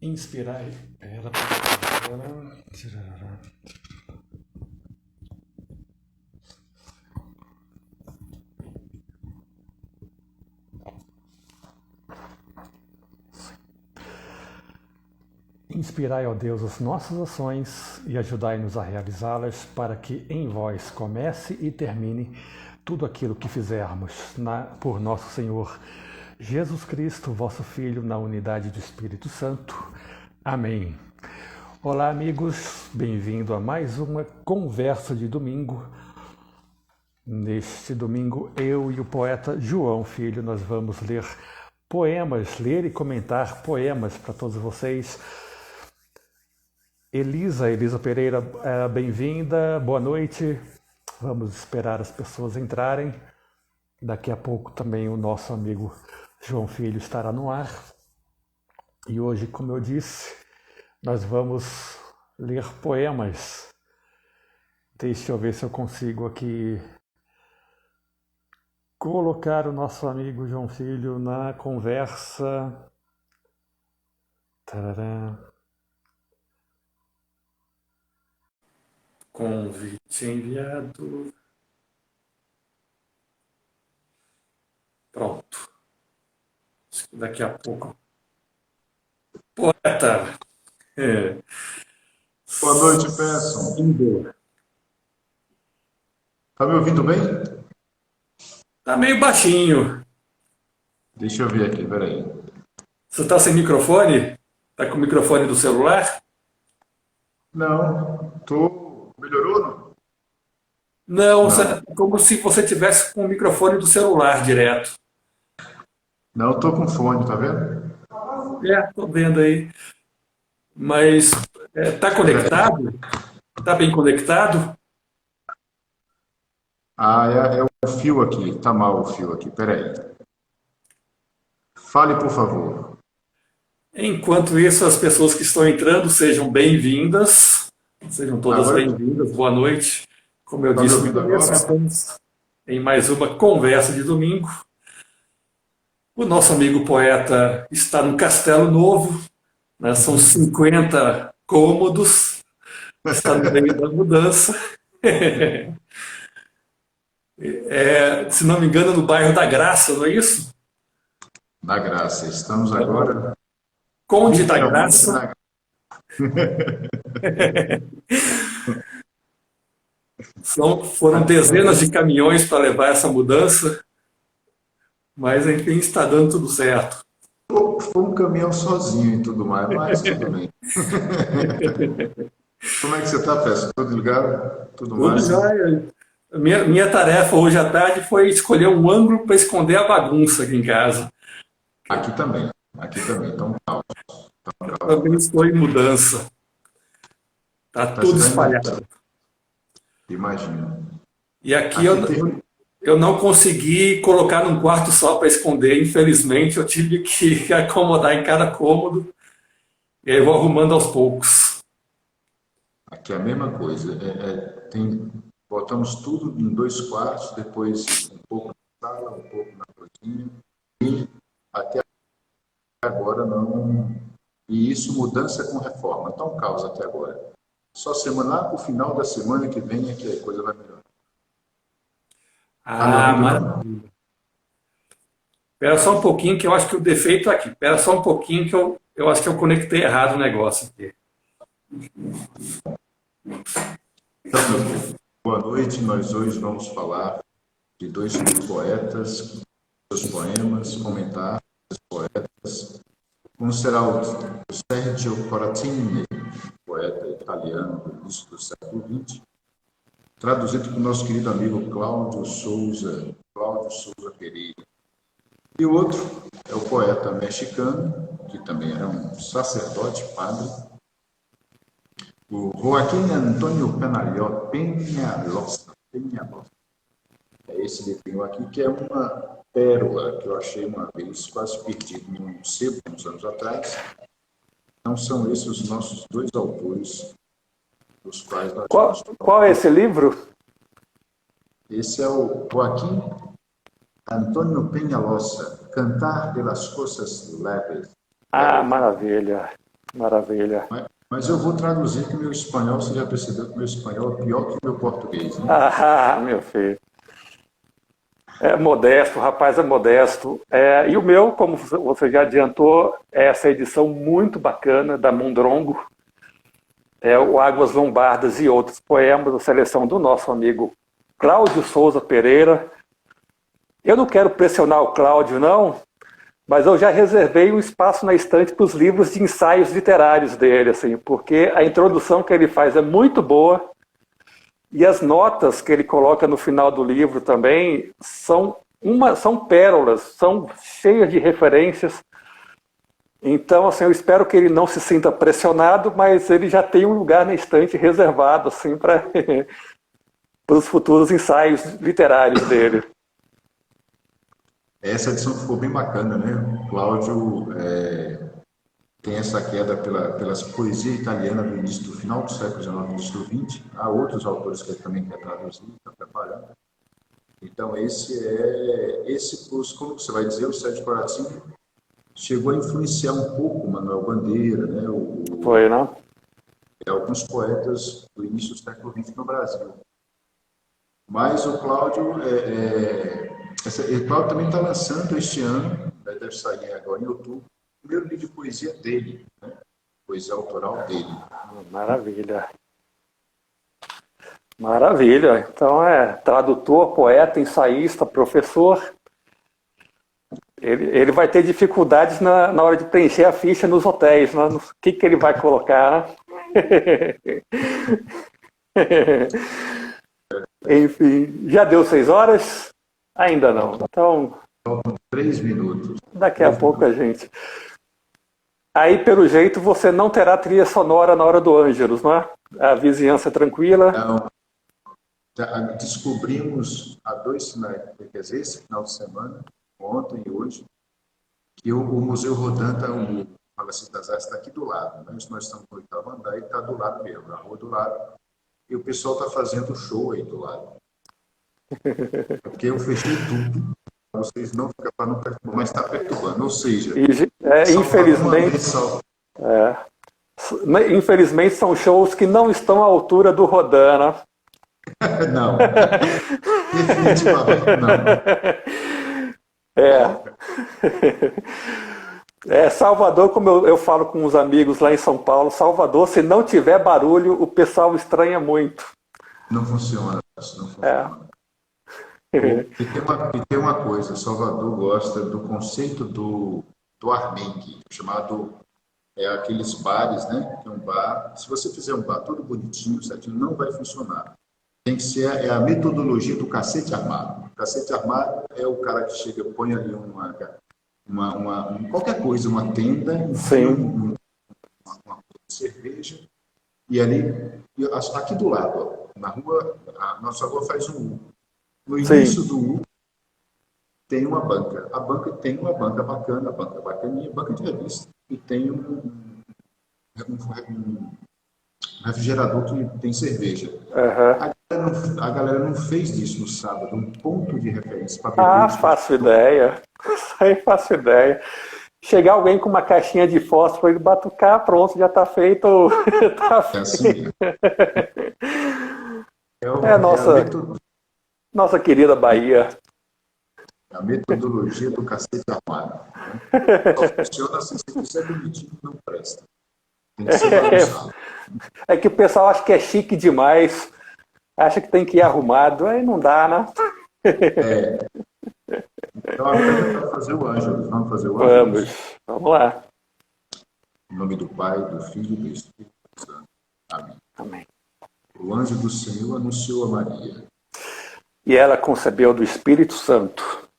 Inspirai. Inspirai, ó Deus, as nossas ações e ajudai-nos a realizá-las, para que em vós comece e termine tudo aquilo que fizermos por nosso Senhor Jesus Cristo, vosso Filho, na unidade do Espírito Santo. Amém. Olá, amigos, bem-vindo a mais uma conversa de domingo. Neste domingo, eu e o poeta João Filho, nós vamos ler e comentar poemas para todos vocês. Elisa Pereira, bem-vinda, boa noite. Vamos esperar as pessoas entrarem. Daqui a pouco também o nosso amigo João Filho estará no ar. E hoje, como eu disse, nós vamos ler poemas. Deixa eu ver se eu consigo aqui colocar o nosso amigo João Filho na conversa. Tarará. Convite enviado. Pronto. Daqui a pouco. Poeta. Boa noite, Peço. Tá me ouvindo bem? Tá meio baixinho. Deixa eu ver aqui, peraí. Você tá sem microfone? Tá com o microfone do celular? Não, Melhorou, não? Não, Não. como se você tivesse com o microfone do celular direto. Não, tô com fone, tá vendo? Tô vendo aí. Mas tá conectado? Tá bem conectado? Ah, é o fio aqui. Tá mal o fio aqui, peraí. Fale, por favor. Enquanto isso, as pessoas que estão entrando sejam bem-vindas. Sejam todas Agora, bem-vindas. Boa noite. Como eu tá me disse no ouvindo começo, agora? estamos em mais uma conversa de domingo. O nosso amigo poeta está no Castelo Novo, né? São 50 cômodos, está no meio da mudança. Se não me engano, no bairro da Graça, não é isso? Na graça. Estamos agora Conde da literalmente Graça. na graça. Foram dezenas de caminhões para levar essa mudança, mas enfim, está dando tudo certo. Foi um caminhão sozinho e tudo mais, mas tudo bem. Como é que você tá, Peço? Tudo ligado? Tudo Tudo mais? jóia. Minha tarefa hoje à tarde foi escolher um ângulo para esconder a bagunça aqui em casa. Aqui também. Aqui também. Então, Também estou em mudança. Está tudo espalhado. Imagino. E aqui eu não consegui colocar num quarto só para esconder, infelizmente. Eu tive que acomodar em cada cômodo. E aí eu vou arrumando aos poucos. Aqui é a mesma coisa. Botamos tudo em 2 quartos, depois um pouco na sala, um pouco na cozinha. E até agora não. E isso mudança com reforma. Então, caos até agora. Só semana lá para o final da semana que vem é que a coisa vai melhorar. Tá me ouvindo, não? Maravilha. Espera só um pouquinho que eu acho que o defeito é aqui. Espera só um pouquinho que eu acho que eu conectei errado o negócio aqui. Então, boa noite. Nós hoje vamos falar de 2 poetas, seus poemas, comentar os poetas. Um será o Sergio Coratini, poeta italiano do início do século XX, traduzido pelo nosso querido amigo Cláudio Souza Pereira. E o outro é o poeta mexicano, que também era um sacerdote, padre, o Joaquim Antônio Peñalosa. É esse livrinho aqui, que é uma pérola que eu achei uma vez quase perdido em um sebo, uns anos atrás. Então, são esses os nossos 2 autores, dos quais nós vamos... Qual é esse livro? Esse é o Joaquim Antônio Peñalosa, Cantar de las Cosas Leves. Maravilha. Maravilha. Mas eu vou traduzir que meu espanhol, você já percebeu que meu espanhol é pior que o meu português, né? Ah, meu filho. É modesto, o rapaz é modesto. E o meu, como você já adiantou, é essa edição muito bacana da Mondrongo. O Águas Lombardas e outros poemas, a seleção do nosso amigo Cláudio Souza Pereira. Eu não quero pressionar o Cláudio, não, mas eu já reservei um espaço na estante para os livros de ensaios literários dele, assim, porque a introdução que ele faz é muito boa e as notas que ele coloca no final do livro também são pérolas, são cheias de referências. Então, assim, eu espero que ele não se sinta pressionado, mas ele já tem um lugar na estante reservado, assim, para os futuros ensaios literários dele. Essa edição ficou bem bacana, né? O Cláudio tem essa queda pelas poesias italianas do início do final do século XIX, início do XX. Há outros autores que ele também quer traduzir, está preparando. Então, como você vai dizer, o Sérgio Corazzini chegou a influenciar um pouco o Manuel Bandeira, né? Foi, não? Alguns poetas do início do século XX no Brasil. Mas o Cláudio, o Cláudio também está lançando este ano, deve sair agora em outubro, o primeiro livro de poesia dele, né? Poesia autoral dele. Maravilha. Maravilha. Então tradutor, poeta, ensaísta, professor. Ele vai ter dificuldades na hora de preencher a ficha nos hotéis, né? O que ele vai colocar, né? Enfim, já deu 6 horas? Ainda não. Então, Faltam 3 minutos. Daqui a pouco a gente... Aí, pelo jeito, você não terá trilha sonora na hora do Ângelus, não é? A vizinhança é tranquila. Não. Descobrimos há 2 finais, quer dizer, esse final de semana, ontem e hoje, que o Museu Rodin o Palacete das Artes está aqui do lado. Né? Nós estamos no 8º andar e está do lado mesmo, na rua do lado. E o pessoal está fazendo show aí do lado. Porque eu fechei tudo, para vocês não ficarem para não perturbar, mas está perturbando. Ou seja, infelizmente são shows que não estão à altura do Rodin, né? Não, definitivamente não. Salvador, como eu falo com os amigos lá em São Paulo, Salvador, se não tiver barulho, o pessoal estranha muito. Não funciona, isso não funciona. E tem uma coisa, Salvador gosta do conceito do armengue, chamado aqueles bares, né? Que é um bar, se você fizer um bar todo bonitinho, certinho, não vai funcionar. Tem que ser a metodologia do cacete armado. O cacete armado é o cara que chega, põe ali qualquer coisa, uma tenda, uma cerveja, e ali, aqui do lado, na rua, a nossa rua faz um U. No início do U tem uma banca. A banca tem uma banca bacana, banca bacaninha, banca de revista, e tem um refrigerador que tem cerveja. Uhum. A galera não fez disso no sábado, um ponto de referência para beber. Faço ideia. Isso aí faço ideia. Chegar alguém com uma caixinha de fósforo, ele batucar, pronto, já está feito. Assim. Nossa querida Bahia. A metodologia do cacete armado. Né? Só funciona assim, se fizer bonitinho, não presta. Tem que ser bagunçado. É que o pessoal acha que é chique demais, acha que tem que ir arrumado, aí não dá, né? Então agora é para fazer o Ângelus. Vamos fazer o Ângelus? Vamos lá. Em nome do Pai, do Filho e do Espírito Santo. Amém. Amém. O anjo do Senhor anunciou a Maria. E ela concebeu do Espírito Santo.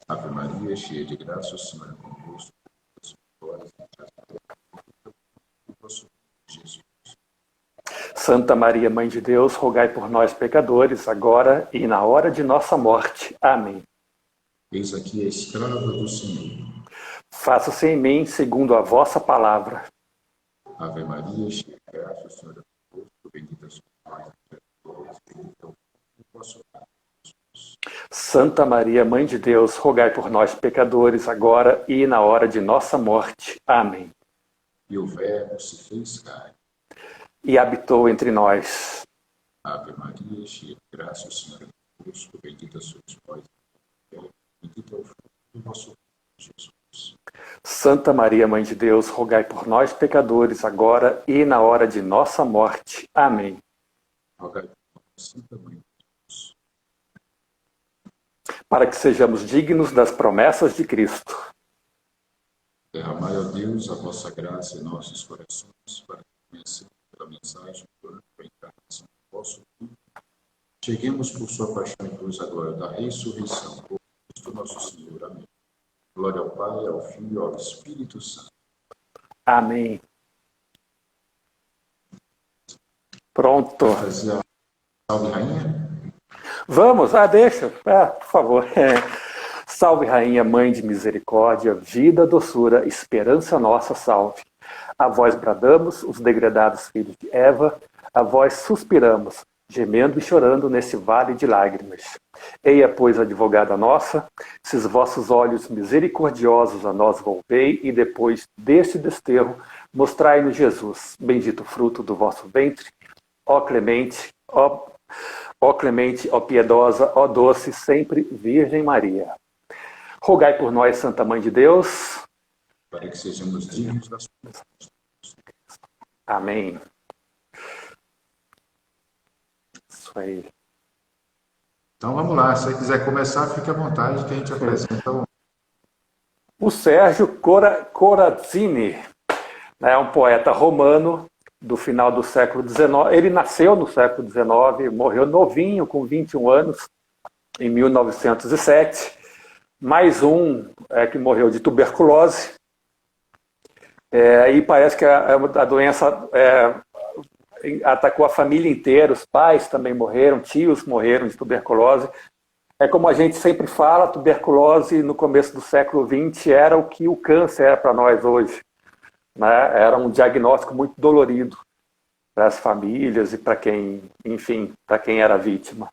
Ave Maria, cheia de graça, o Senhor é convosco. Jesus. Santa Maria, Mãe de Deus, rogai por nós, pecadores, agora e na hora de nossa morte. Amém. Eis aqui a escrava do Senhor. Faça-se em mim segundo a vossa palavra. Ave Maria, cheia de graça, o Senhor é convosco, bendita sois vós entre todas, bendito é o vosso Pai. Santa Maria, Mãe de Deus, rogai por nós, pecadores, agora e na hora de nossa morte. Amém. E o Verbo se fez carne. E habitou entre nós. Ave Maria, cheia de graça, o Senhor é convosco, bendita sois vós, bendito é o fruto do vosso corpo, Jesus. Santa Maria, Mãe de Deus, rogai por nós, pecadores, agora e na hora de nossa morte. Amém. Rogai por nós, Santa Mãe de Deus. Para que sejamos dignos das promessas de Cristo. Derramai, ó Deus, a vossa graça em nossos corações, para que, conhecendo pela mensagem durante a encarnação do vosso Filho, cheguemos por sua paixão e cruz agora da ressurreição, por Cristo nosso Senhor. Amém. Glória ao Pai, ao Filho e ao Espírito Santo. Amém. Pronto. Fazer a salve, Rainha? Vamos, deixa, por favor. Salve, Rainha, Mãe de Misericórdia, vida, doçura, esperança nossa, salve. A vós bradamos, os degredados filhos de Eva, a vós suspiramos, gemendo e chorando nesse vale de lágrimas. Eia, pois, advogada nossa, esses vossos olhos misericordiosos a nós volvei, e depois deste desterro, mostrai-nos Jesus, bendito fruto do vosso ventre, ó clemente, ó piedosa, ó doce, sempre Virgem Maria. Rogai por nós, Santa Mãe de Deus, para que sejamos dignos das promessas. Amém. Isso aí. Então vamos lá, se você quiser começar, fique à vontade que a gente apresenta O Sérgio Corazzini é um poeta romano do final do século XIX. Ele nasceu no século XIX, morreu novinho, com 21 anos, em 1907. Mais um que morreu de tuberculose. E parece que a doença atacou a família inteira, os pais também morreram, tios morreram de tuberculose. É como a gente sempre fala, a tuberculose no começo do século XX era o que o câncer é para nós hoje. Né? Era um diagnóstico muito dolorido para as famílias e para quem, enfim, para quem era vítima.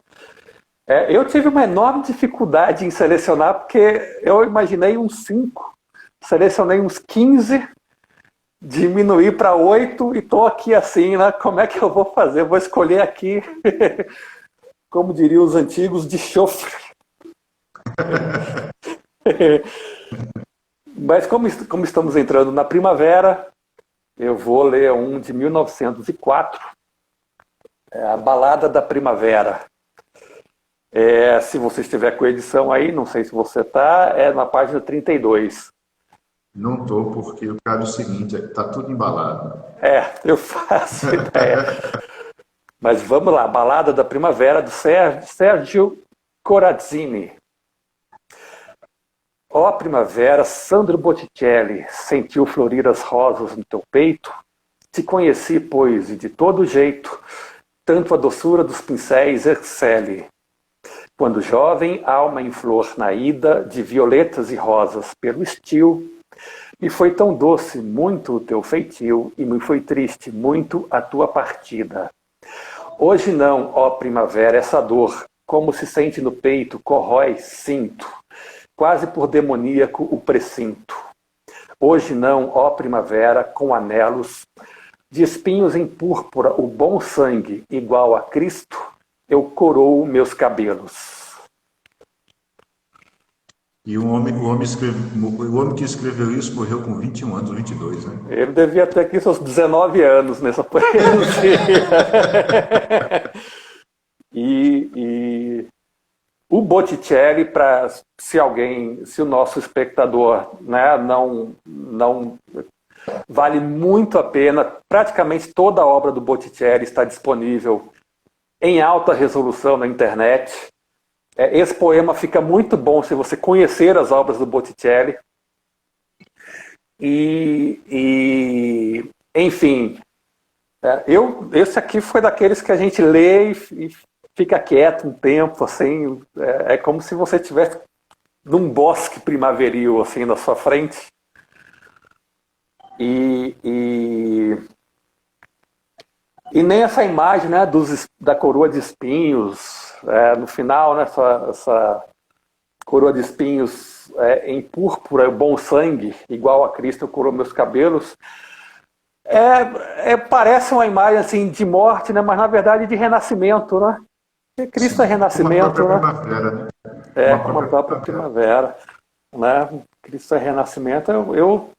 Eu tive uma enorme dificuldade em selecionar, porque eu imaginei uns 5, selecionei uns 15, diminuí para 8 e estou aqui assim, né? Como é que eu vou fazer? Vou escolher aqui, como diriam os antigos, de chofre. Mas como estamos entrando na primavera, eu vou ler um de 1904, A Balada da Primavera. Se você estiver com a edição aí, não sei se você está, é na página 32. Não estou, porque o caso é o seguinte, está tudo embalado. Eu faço ideia. Mas vamos lá, Balada da Primavera, do Sérgio Corazzini. Ó primavera, Sandro Botticelli, sentiu florir as rosas no teu peito? Te conheci, pois, e de todo jeito, tanto a doçura dos pincéis excele. Quando jovem, alma em flor na ida, de violetas e rosas pelo estio, me foi tão doce muito o teu feitio, e me foi triste muito a tua partida. Hoje não, ó primavera, essa dor, como se sente no peito, corrói, sinto, quase por demoníaco o precinto. Hoje não, ó primavera, com anelos, de espinhos em púrpura, o bom sangue, igual a Cristo, eu coroo meus cabelos. E o homem que escreveu isso morreu com 21 anos, 22, né? Ele devia ter aqui seus 19 anos nessa poesia. E o Botticelli, se o nosso espectador, né, não vale muito a pena, praticamente toda a obra do Botticelli está disponível em alta resolução na internet. Esse poema fica muito bom se você conhecer as obras do Botticelli. Enfim, esse aqui foi daqueles que a gente lê e fica quieto um tempo, assim, é como se você estivesse num bosque primaveril, assim, na sua frente. E nem essa imagem, né, da coroa de espinhos, no final, né, essa coroa de espinhos em púrpura, bom sangue, igual a Cristo, eu coroa meus cabelos. Parece uma imagem assim, de morte, né? Mas na verdade de renascimento, né? Porque Cristo é renascimento, uma né? primavera, né? Como a própria primavera, né? Cristo é renascimento.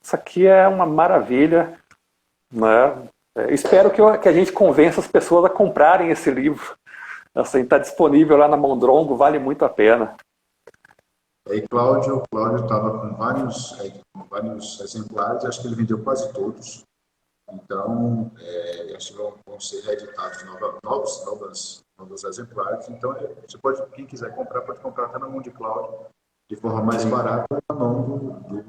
Isso aqui é uma maravilha, né? Espero que a gente convença as pessoas a comprarem esse livro. Assim, está disponível lá na Mondrongo, vale muito a pena. E Cláudio estava com vários exemplares, acho que ele vendeu quase todos. Então, acho que vão ser reeditados novos exemplares. Então, quem quiser comprar, pode comprar até na mão de Cláudio, de forma mais barata, na mão do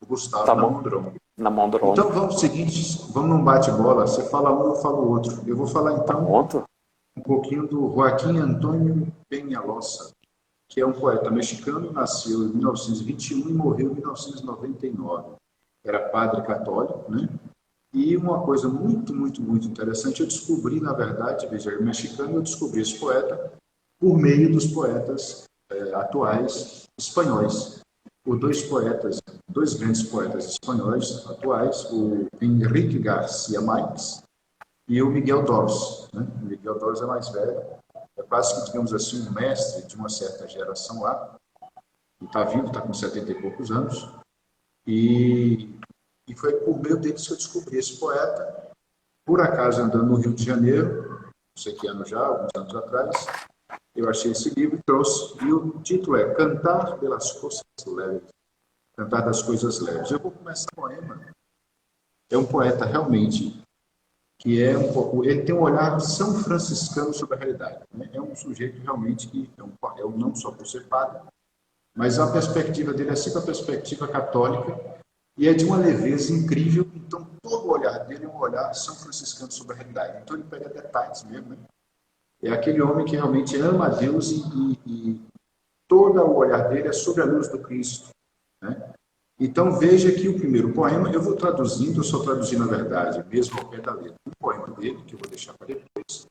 Gustavo, Tá na bom. Mondrongo. Na Mondrongo. Então, vamos seguinte, vamos num bate-bola. Você fala um, eu falo outro. Eu vou falar, então, um pouquinho do Joaquim Antônio Peñalosa, que é um poeta mexicano, nasceu em 1921 e morreu em 1999. Era padre católico, né? E uma coisa muito, muito, muito interessante, eu descobri, na verdade, veja, eu mexicano, eu descobri esse poeta por meio dos poetas atuais espanhóis. Por dois grandes poetas espanhóis atuais, o Enrique García Márquez e o Miguel Dors. Né? O Miguel Dors é mais velho, é quase que, digamos assim, um mestre de uma certa geração lá, e está vivo, está com 70 e poucos anos, e foi por meio deles que eu descobri esse poeta, por acaso andando no Rio de Janeiro, não sei que ano já, alguns anos atrás, eu achei esse livro e trouxe, e o título é Cantar pelas Coisas Leves, Cantar das Coisas Leves. Eu vou começar o poema. É um poeta realmente que ele tem um olhar são franciscano sobre a realidade. Né? É um sujeito realmente que não só por ser padre, mas a perspectiva dele é sempre a perspectiva católica e é de uma leveza incrível. Então, todo o olhar dele é um olhar são franciscano sobre a realidade. Então, ele pega detalhes mesmo. Né? É aquele homem que realmente ama a Deus e todo o olhar dele é sobre a luz do Cristo. Né? Então, veja que o primeiro poema, eu vou traduzindo, eu só traduzi, na verdade, mesmo ao pé da letra, um poema dele, que eu vou deixar para depois,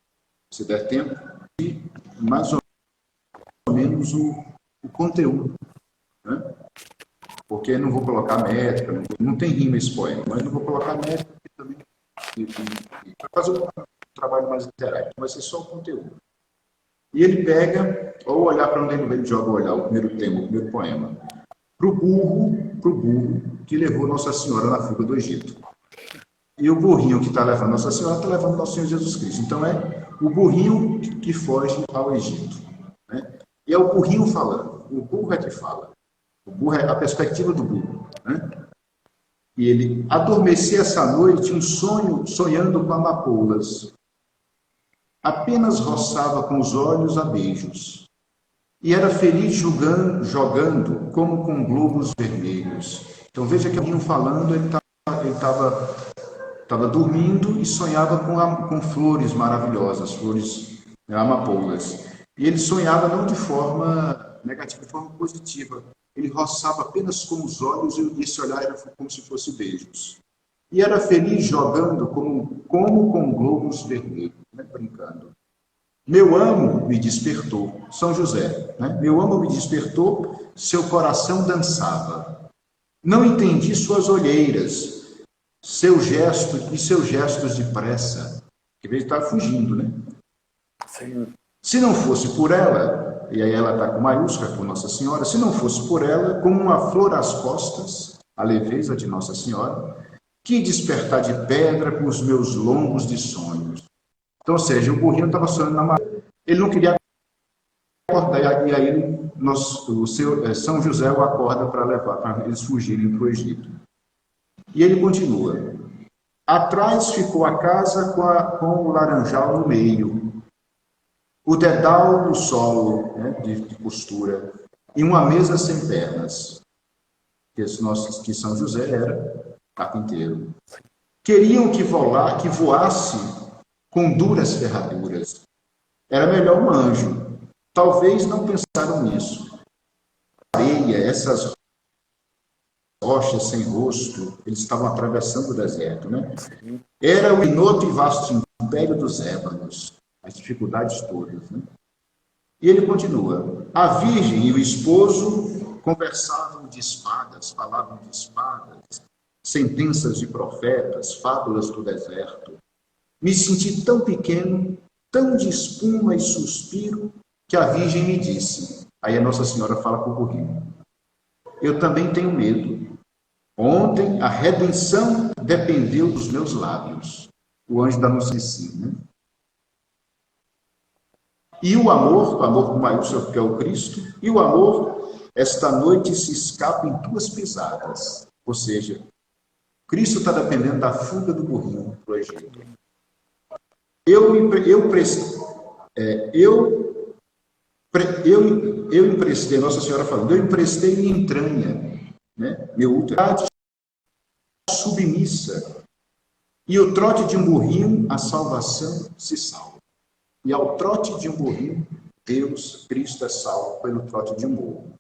se der tempo, e mais ou menos o conteúdo. Né? Porque não vou colocar métrica, não tem rima esse poema, mas não vou colocar métrica também, para fazer um trabalho mais literário, vai ser só o conteúdo. E ele pega, ou olhar para onde ele joga o olhar, o primeiro tema, o primeiro poema, para o burro que levou Nossa Senhora na fuga do Egito. E o burrinho que está levando Nossa Senhora está levando Nosso Senhor Jesus Cristo. Então, é o burrinho que foge ao Egito. Né? E é o burrinho falando. O burro é que fala. O burro é a perspectiva do burro. Né? E ele adormecia essa noite um sonho, sonhando com amapoulas. Apenas roçava com os olhos a beijos. E era feliz jogando como com globos vermelhos. Então veja que o menino falando, ele estava dormindo e sonhava com flores maravilhosas, flores amapoulas. E ele sonhava não de forma negativa, de forma positiva. Ele roçava apenas com os olhos e esse olhar era como se fosse beijos. E era feliz jogando como com globos vermelhos, né? Brincando. Meu amo me despertou, São José, né? Meu amo me despertou, seu coração dançava. Não entendi suas olheiras, seus gestos de pressa, que ele está fugindo, né? Sim. Se não fosse por ela, e aí ela está com maiúscula, por Nossa Senhora, se não fosse por ela, como uma flor às costas, a leveza de Nossa Senhora, que despertar de pedra com os meus longos de sonhos. Então, ou seja, o burrinho estava sonhando na maré. Ele não queria acordar, e aí São José o acorda para eles fugirem para o Egito. E ele continua. Atrás ficou a casa com o laranjal no meio, o dedal no solo, né, de costura, e uma mesa sem pernas, que São José era carpinteiro. Queriam que voasse com duras ferraduras. Era melhor um anjo. Talvez não pensaram nisso. Areia, essas rochas sem rosto, eles estavam atravessando o deserto, né? Era o inoto e vasto império dos ébanos, as dificuldades todas, né? E ele continua. A virgem e o esposo conversavam de espadas, falavam de espadas, sentenças de profetas, fábulas do deserto. Me senti tão pequeno, tão de espuma e suspiro, que a Virgem me disse. Aí a Nossa Senhora fala para o burrinho: eu também tenho medo. Ontem a redenção dependeu dos meus lábios. O anjo da Anunciação, né? E o amor com maiúsculo, que é o Cristo, e o amor, esta noite se escapa em tuas pisadas. Ou seja, Cristo está dependendo da fuga do burrinho para o Egito. Eu emprestei, Nossa Senhora falando, eu emprestei minha entranha, né? Meu útero submissa, e o trote de um burrinho, a salvação se salva. E ao trote de um burrinho, Deus, Cristo é salvo pelo trote de um burro.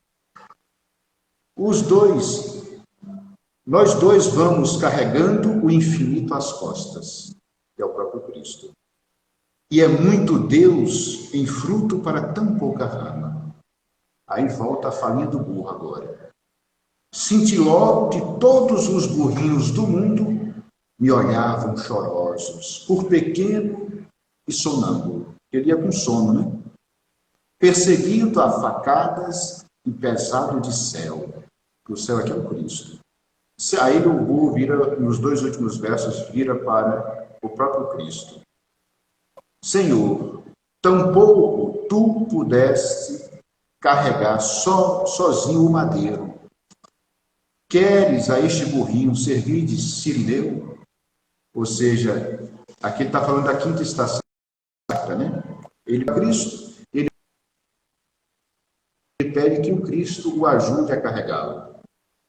Nós dois vamos carregando o infinito às costas, que é o próprio Cristo. E é muito Deus em fruto para tão pouca rama. Aí volta a falinha do burro agora. Senti logo que todos os burrinhos do mundo me olhavam chorosos, por pequeno e sonâmbulo. Ele ia com sono, né? Perseguido a facadas e pesado de céu. O céu aqui é o Cristo. Aí o burro vira, nos dois últimos versos, vira para o próprio Cristo. Senhor, tampouco tu pudeste carregar sozinho o madeiro. Queres a este burrinho servir de sirineu? Ou seja, aqui ele está falando da quinta estação, né? Ele é Cristo, ele pede que o Cristo o ajude a carregá-lo.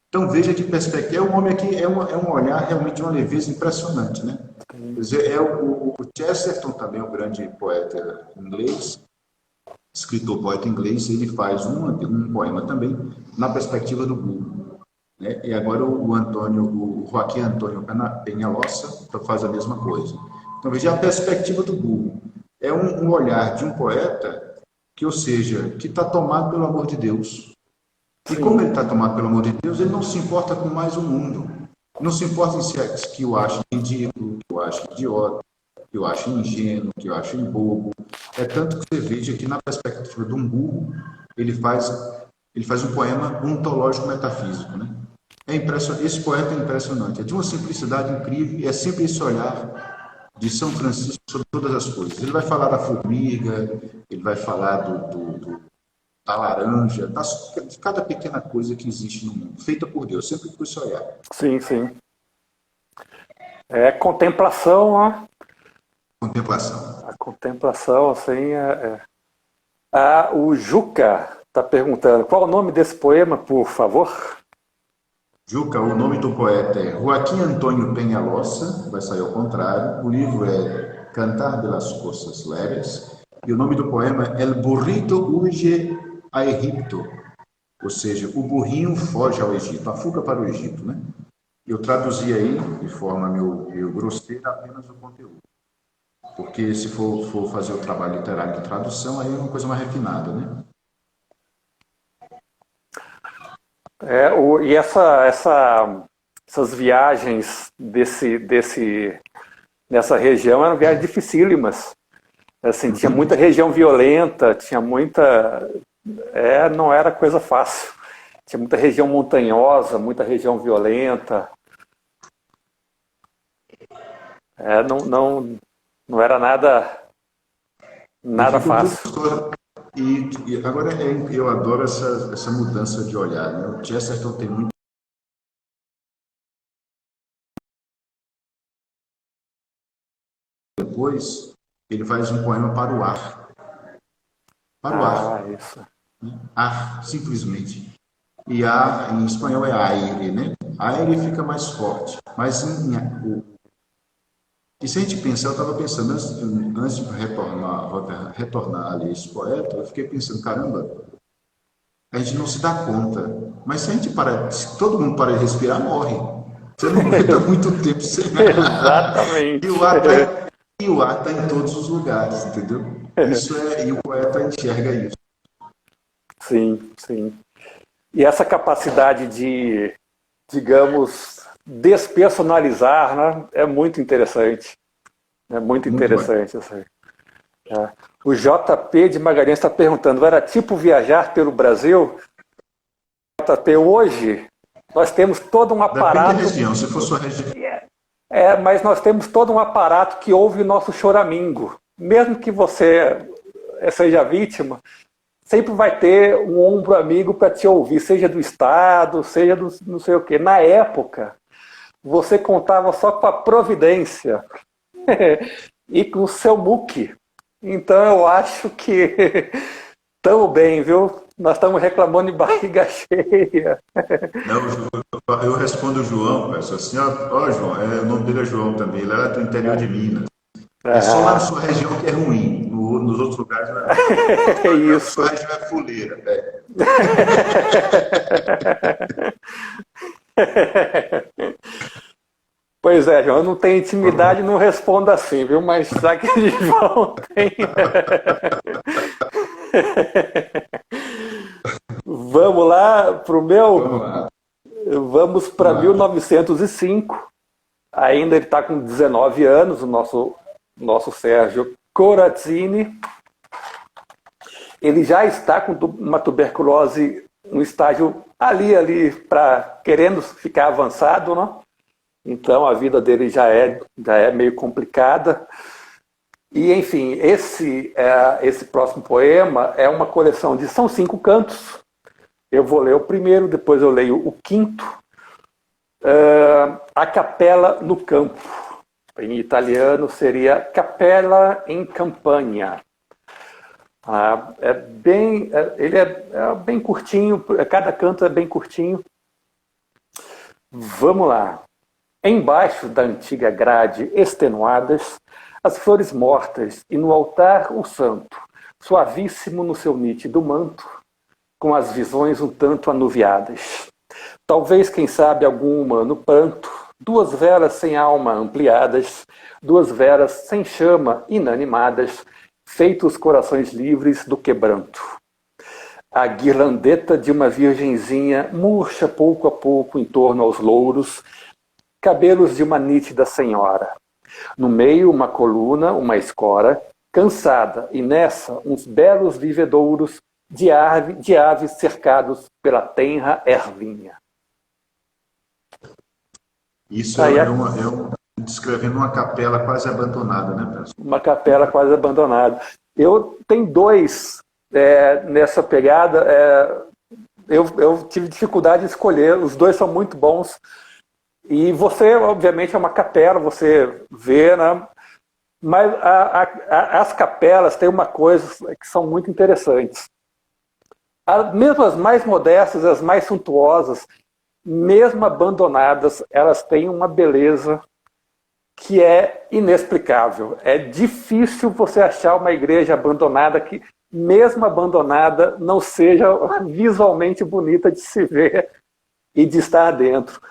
Então veja que perspectiva, o homem aqui é um olhar realmente de uma leveza impressionante, né? Quer dizer, o Chesterton também, um grande poeta inglês, escritor poeta inglês, ele faz um poema também na perspectiva do burro, né? E agora o Joaquim Antônio Peñalosa faz a mesma coisa. Então veja a perspectiva do burro. É um olhar de um poeta que, ou seja, que está tomado pelo amor de Deus. E como ele está tomado pelo amor de Deus, ele não se importa com mais o mundo. Não se importa em se que eu acho ridículo, que eu acho idiota, que eu acho ingênuo, que eu acho bobo. É tanto que você veja que na perspectiva de um burro, ele faz um poema ontológico metafísico, né? Esse poeta é impressionante, é de uma simplicidade incrível, e é sempre esse olhar de São Francisco sobre todas as coisas. Ele vai falar da formiga, ele vai falar da laranja, de cada pequena coisa que existe no mundo, feita por Deus, sempre com esse olhar. Sim, sim. É contemplação, ó. Contemplação. A contemplação, assim, o Juca está perguntando, qual o nome desse poema, por favor? Juca, o nome do poeta é Joaquim Antônio Peñalosa, vai sair ao contrário. O livro é Cantar de las Cosas Leves. E o nome do poema é El Burrito Huye a Egipto. Ou seja, o burrinho foge ao Egito, a fuga para o Egito, né? Eu traduzi aí, de forma meio grosseira, apenas o conteúdo. Porque se for fazer o trabalho literário de tradução, aí é uma coisa mais refinada, né? E essas viagens nessa região eram viagens dificílimas. Assim, tinha muita região violenta, tinha muita... não era coisa fácil. Tinha muita região montanhosa, muita região violenta. Não era nada fácil. E agora eu adoro essa mudança de olhar, né? O Chesterton tem muito. Depois, ele faz um poema para o ar. Para o ar. Isso. Ar, simplesmente. E ar, em espanhol, é aire, né? Aire fica mais forte. Mas e se a gente pensar, eu estava pensando, antes de retornar ali esse poeta, eu fiquei pensando, caramba, a gente não se dá conta. Mas se todo mundo para de respirar, morre. Você não aguenta muito tempo sem nada. Exatamente. E o ar está em todos os lugares, entendeu? E o poeta enxerga isso. Sim, sim. E essa capacidade de, digamos, despersonalizar, né? É muito interessante. É muito interessante isso aí. É. O JP de Magalhães está perguntando, era tipo viajar pelo Brasil? JP, hoje nós temos todo um aparato... Depende da região, se for sua região... mas nós temos todo um aparato que ouve o nosso choramingo. Mesmo que você seja vítima, sempre vai ter um ombro amigo para te ouvir, seja do Estado, seja do não sei o quê. Na época, você contava só com a Providência e com o seu MUC. Então eu acho que estamos bem, viu? Nós estamos reclamando de barriga cheia. Não, eu respondo o João, peço assim, ó João, o nome dele é João também, ele é do interior de Minas. É só lá na sua região que é ruim, nos outros lugares não é. É isso. Sua região é fuleira. Pois é, João, eu não tenho intimidade, não respondo assim, viu? Mas já que João tem... Vamos lá para o meu... Vamos lá. Vamos para 1905. Ainda ele está com 19 anos, o nosso Sérgio Corazzini. Ele já está com uma tuberculose, um estágio ali querendo ficar avançado, né? Então a vida dele já é meio complicada. E, enfim, esse próximo poema é uma coleção são 5 cantos. Eu vou ler o primeiro, depois eu leio o quinto. A Capella no Campo. Em italiano seria Capella in Campagna. Ele é bem curtinho, cada canto é bem curtinho. Vamos lá. Embaixo da antiga grade extenuadas, as flores mortas, e no altar o santo, suavíssimo no seu nítido manto, com as visões um tanto anuviadas. Talvez, quem sabe, algum humano pranto, 2 velas sem alma ampliadas, 2 velas sem chama inanimadas, feitos corações livres do quebranto. A guirlandeta de uma virgenzinha murcha pouco a pouco em torno aos louros, cabelos de uma nítida senhora. No meio, uma coluna, uma escora, cansada, e nessa, uns belos vivedouros de aves cercados pela tenra ervinha. Isso descrevendo uma capela quase abandonada, né, pessoal? Uma capela quase abandonada. Eu tenho 2 nessa pegada. Eu tive dificuldade de escolher, os 2 são muito bons. E você, obviamente, é uma capela, você vê, né? Mas as capelas têm uma coisa que são muito interessantes. Mesmo as mais modestas, as mais suntuosas, mesmo abandonadas, elas têm uma beleza que é inexplicável. É difícil você achar uma igreja abandonada que, mesmo abandonada, não seja visualmente bonita de se ver e de estar dentro.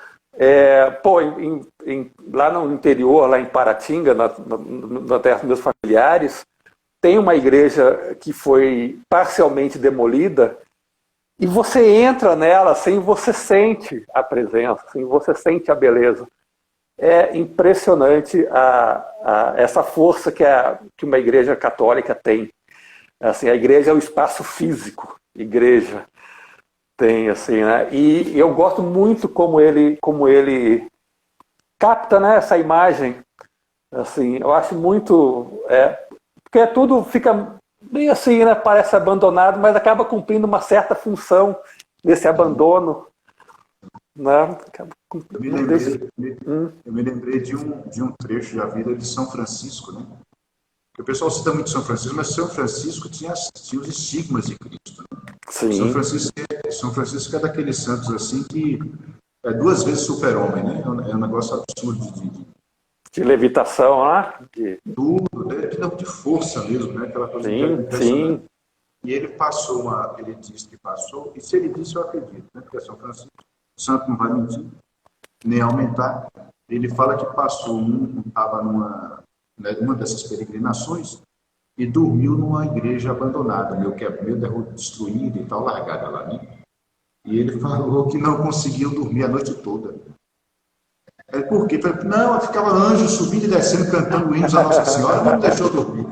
Lá no interior, lá em Paratinga, na terra dos meus familiares, tem uma igreja que foi parcialmente demolida e você entra nela assim, você sente a presença, assim, você sente a beleza. É impressionante essa força que uma igreja católica tem. Assim, a igreja é o espaço físico, igreja tem, assim, né? E eu gosto muito como ele capta, né, essa imagem. Assim, eu acho muito... porque tudo fica bem assim, né? Parece abandonado, mas acaba cumprindo uma certa função desse abandono. Né? Eu me lembrei de um trecho da vida de São Francisco, né? Porque o pessoal cita muito São Francisco, mas São Francisco tinha os estigmas de Cristo. Né? Sim. São Francisco é daqueles santos assim que é 2 vezes super-homem, né? É um negócio absurdo de levitação, né? Tudo, de força mesmo, né? Aquela coisa sim. E ele ele disse que passou, e se ele disse, eu acredito, né? Porque São Francisco, o santo não vai mentir, nem aumentar. Ele fala que passou, estava numa dessas peregrinações e dormiu numa igreja abandonada, meio destruída e tal, largada lá, né? E ele falou que não conseguiu dormir a noite toda. É porque, não, ficava anjo subindo e descendo, cantando hinos a Nossa Senhora, não me deixou dormir.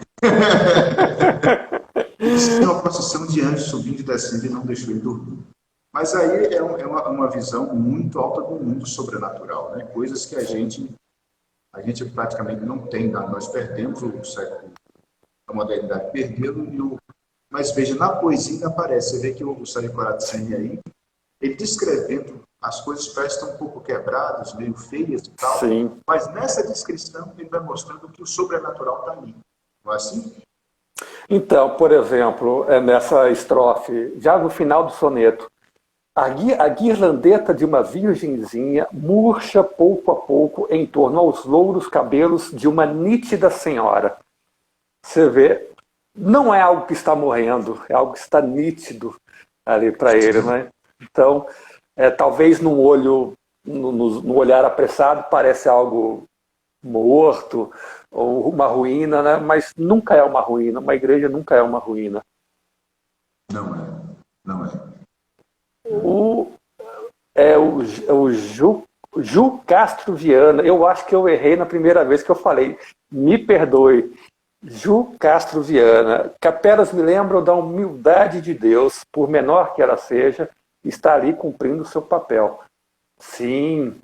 Isso é uma procissão de anjos subindo e descendo e não deixou ele dormir. Mas aí é uma visão muito alta do mundo sobrenatural, né? Coisas que a gente praticamente não tem. Nós perdemos o século, a modernidade perdeu, mas veja, na poesia aparece, você vê que o Sérgio Corazzini aí, ele descrevendo as coisas parecem estar um pouco quebradas, meio feias e tal, Sim. mas nessa descrição ele vai mostrando que o sobrenatural está ali. Não é assim? Então, por exemplo, nessa estrofe, já no final do soneto, a guirlandeta de uma virgenzinha murcha pouco a pouco em torno aos louros cabelos de uma nítida senhora. Você vê, não é algo que está morrendo, é algo que está nítido ali para ele, né? Então, talvez no olhar apressado parece algo morto ou uma ruína, né? Mas nunca é uma ruína. Uma igreja nunca é uma ruína. Não é. Não é. O Ju Castro Viana, eu acho que eu errei na primeira vez que eu falei. Me perdoe. Ju Castro Viana. Capelas me lembram da humildade de Deus, por menor que ela seja, está ali cumprindo o seu papel. Sim.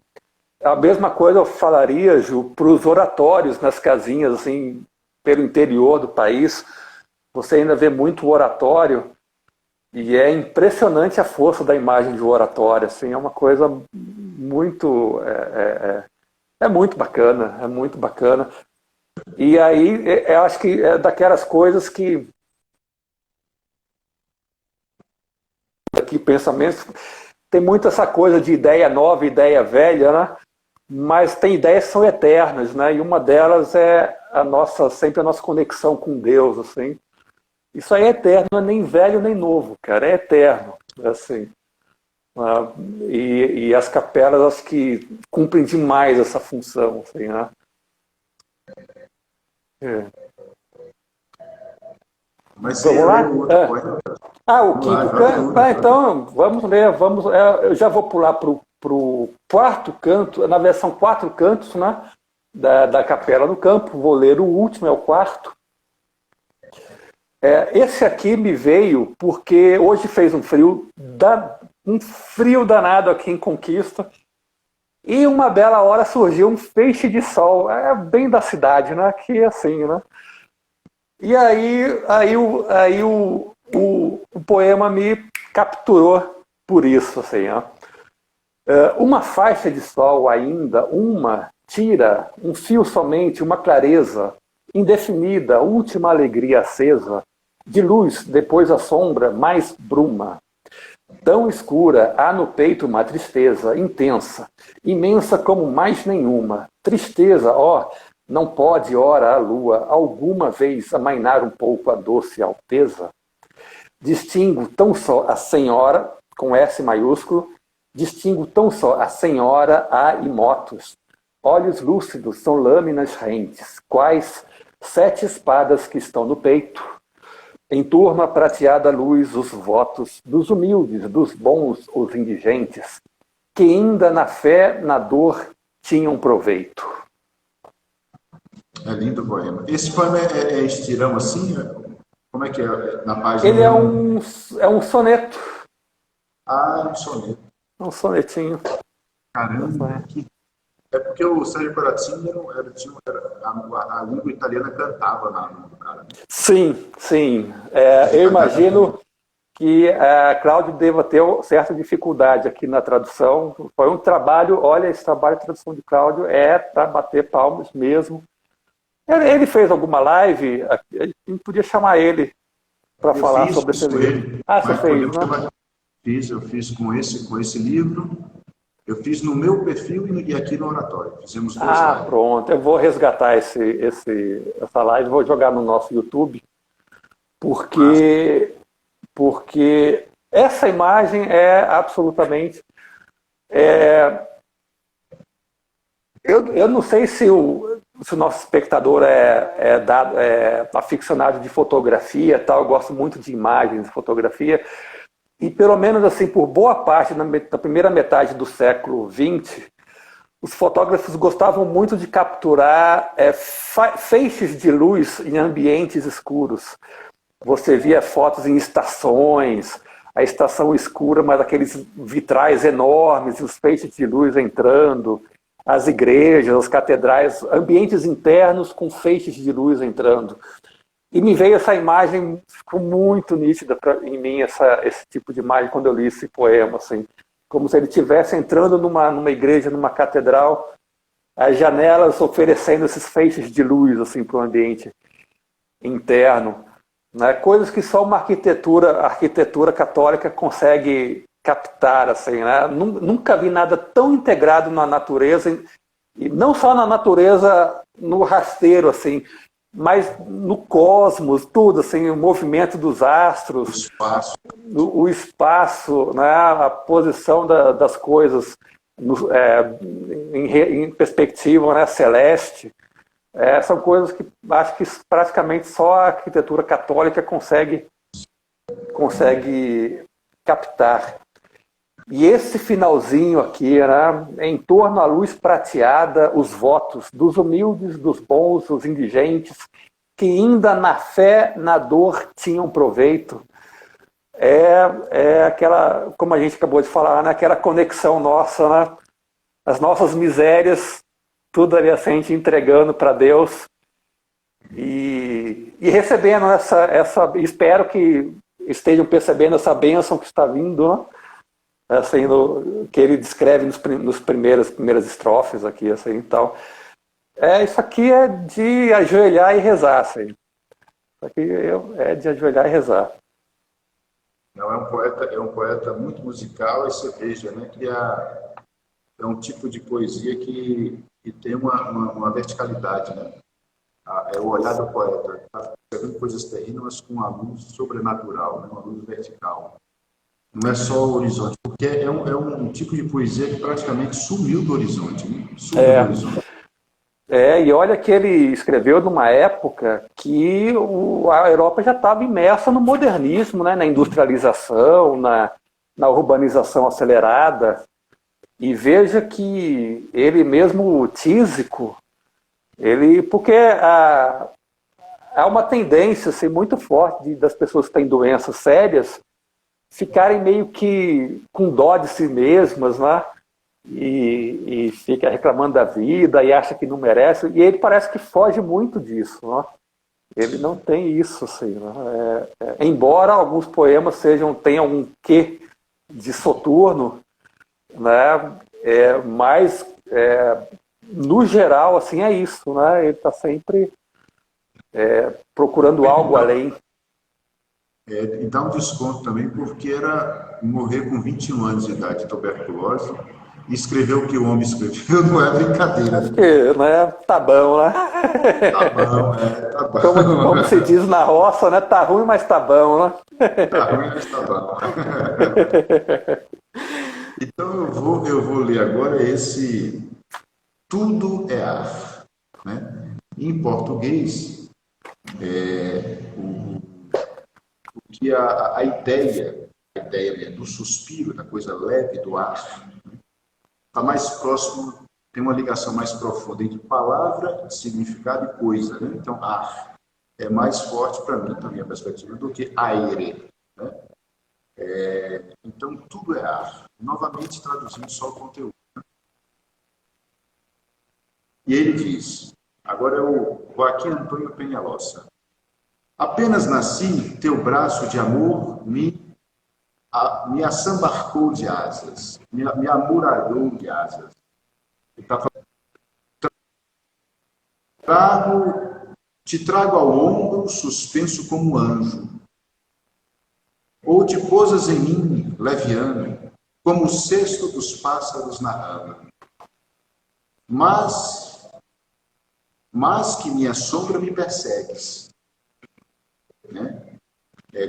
A mesma coisa eu falaria, Ju, para os oratórios nas casinhas, assim, pelo interior do país. Você ainda vê muito oratório e é impressionante a força da imagem de oratório. Assim, é uma coisa muito... É muito bacana, é muito bacana. E aí, eu acho que é daquelas coisas que... Aqui, pensamentos... Tem muito essa coisa de ideia nova, ideia velha, né? Mas tem ideias que são eternas, né? E uma delas é sempre a nossa conexão com Deus, assim. Isso aí é eterno, não é nem velho nem novo, cara, é eterno, assim. E as capelas, acho que cumprem demais essa função, assim, né? Mas vamos lá? O quinto canto. Então, vamos ler. Eu já vou pular para o quarto canto, na versão 4 cantos, né, da Capela do Campo. Vou ler o último, é o quarto. Esse aqui me veio porque hoje fez um frio danado aqui em Conquista. E uma bela hora surgiu um feixe de sol, bem da cidade, né? Aqui assim, né? E aí o poema me capturou por isso, assim, ó. Uma faixa de sol ainda, tira um fio somente, uma clareza indefinida, última alegria acesa, de luz, depois a sombra, mais bruma. Tão escura, há no peito uma tristeza intensa, imensa como mais nenhuma. Tristeza, não pode, ora, a lua, alguma vez amainar um pouco a doce alteza? Distingo tão só a senhora, com S maiúsculo, distingo tão só a senhora a imotos. Olhos lúcidos são lâminas rentes, quais 7 espadas que estão no peito. Em turma prateada luz os votos dos humildes, dos bons os indigentes, que ainda na fé, na dor, tinham proveito. É lindo o poema. Esse poema é estirão assim? Como é que é na página? Ele é um soneto. É um soneto. É um sonetinho. Caramba, é porque o Sérgio Corazzini a língua italiana cantava no cara. Sim. Eu imagino que a Cláudio deva ter certa dificuldade aqui na tradução. Foi um trabalho, olha, esse trabalho de tradução de Cláudio é para bater palmas mesmo. Ele fez alguma live, a gente podia chamar ele para falar sobre esse livro. Você fez, né? Eu fiz com esse livro. Eu fiz no meu perfil e aqui no oratório. Fizemos 2 lives. Pronto. Eu vou resgatar essa live, vou jogar no nosso YouTube, porque essa imagem é absolutamente... Eu não sei se o nosso espectador é aficionado de fotografia, tal. Eu gosto muito de imagens, de fotografia. E pelo menos assim, por boa parte da primeira metade do século XX, os fotógrafos gostavam muito de capturar feixes de luz em ambientes escuros. Você via fotos em estações, a estação escura, mas aqueles vitrais enormes, os feixes de luz entrando, as igrejas, as catedrais, ambientes internos com feixes de luz entrando. E me veio essa imagem, ficou muito nítida em mim, esse tipo de imagem, quando eu li esse poema, assim. Como se ele estivesse entrando numa igreja, numa catedral, as janelas oferecendo esses feixes de luz assim, para o ambiente interno. Né? Coisas que só a arquitetura católica consegue captar. Assim, né? Nunca vi nada tão integrado na natureza, e não só na natureza, no rasteiro, assim, mas no cosmos, tudo, assim, o movimento dos astros, o espaço, né, a posição das coisas em perspectiva, né, celeste. São coisas que acho que praticamente só a arquitetura católica consegue captar. E esse finalzinho aqui, né, em torno à luz prateada, os votos dos humildes, dos bons, dos indigentes, que ainda na fé, na dor, tinham proveito. É aquela, como a gente acabou de falar, né, aquela conexão nossa, né, as nossas misérias, tudo ali assim, a gente entregando para Deus e recebendo espero que estejam percebendo essa bênção que está vindo, né? Assim, que ele descreve nos primeiras estrofes aqui, assim, então. Isso aqui é de ajoelhar e rezar, assim. Isso aqui é de ajoelhar e rezar. Não, é um poeta muito musical, e você veja, né, que é um tipo de poesia que tem uma verticalidade, né? É o olhar do poeta, está escrevendo coisas terrenas, mas com uma luz sobrenatural, né? Uma luz vertical. Não é só o horizonte, porque é um tipo de poesia que praticamente sumiu do horizonte. Né? Sumiu do horizonte. E olha que ele escreveu numa época que a Europa já estava imersa no modernismo, né? Na industrialização, na urbanização acelerada. E veja que ele mesmo, Tísico, porque há uma tendência assim, muito forte das pessoas que têm doenças sérias ficarem meio que com dó de si mesmas, né? E fica reclamando da vida e acha que não merece. E ele parece que foge muito disso, né? Ele não tem isso, assim, né? Embora alguns poemas tenham um quê de soturno, né? Mas no geral, assim, é isso, né? Ele está sempre procurando algo além. E dá um desconto também, porque era morrer com 21 anos de idade de tuberculose e escrever o que o homem escreveu não é brincadeira. Né? Tá bom, né? Tá bom, tá bom. Como se diz na roça, né? Tá ruim, mas tá bom, né? Tá ruim, mas tá bom. Então eu vou ler agora esse Tudo é Ar. Né? Em português, que a ideia do suspiro, da coisa leve do ar, está mais próximo, tem uma ligação mais profunda entre palavra, significado e coisa. Né? Então, ar é mais forte para mim, na minha perspectiva, do que aire. Né? Então, tudo é ar. Novamente, traduzindo só o conteúdo. Né? E ele diz, agora é o Joaquim Antônio Penhalosa. Apenas nasci, teu braço de amor me assambarcou de asas, me amuralhou de asas. Te trago ao ombro, suspenso como anjo. Ou te pousas em mim, leviano, como o cesto dos pássaros na rama. Mas que minha sombra me persegues. Né?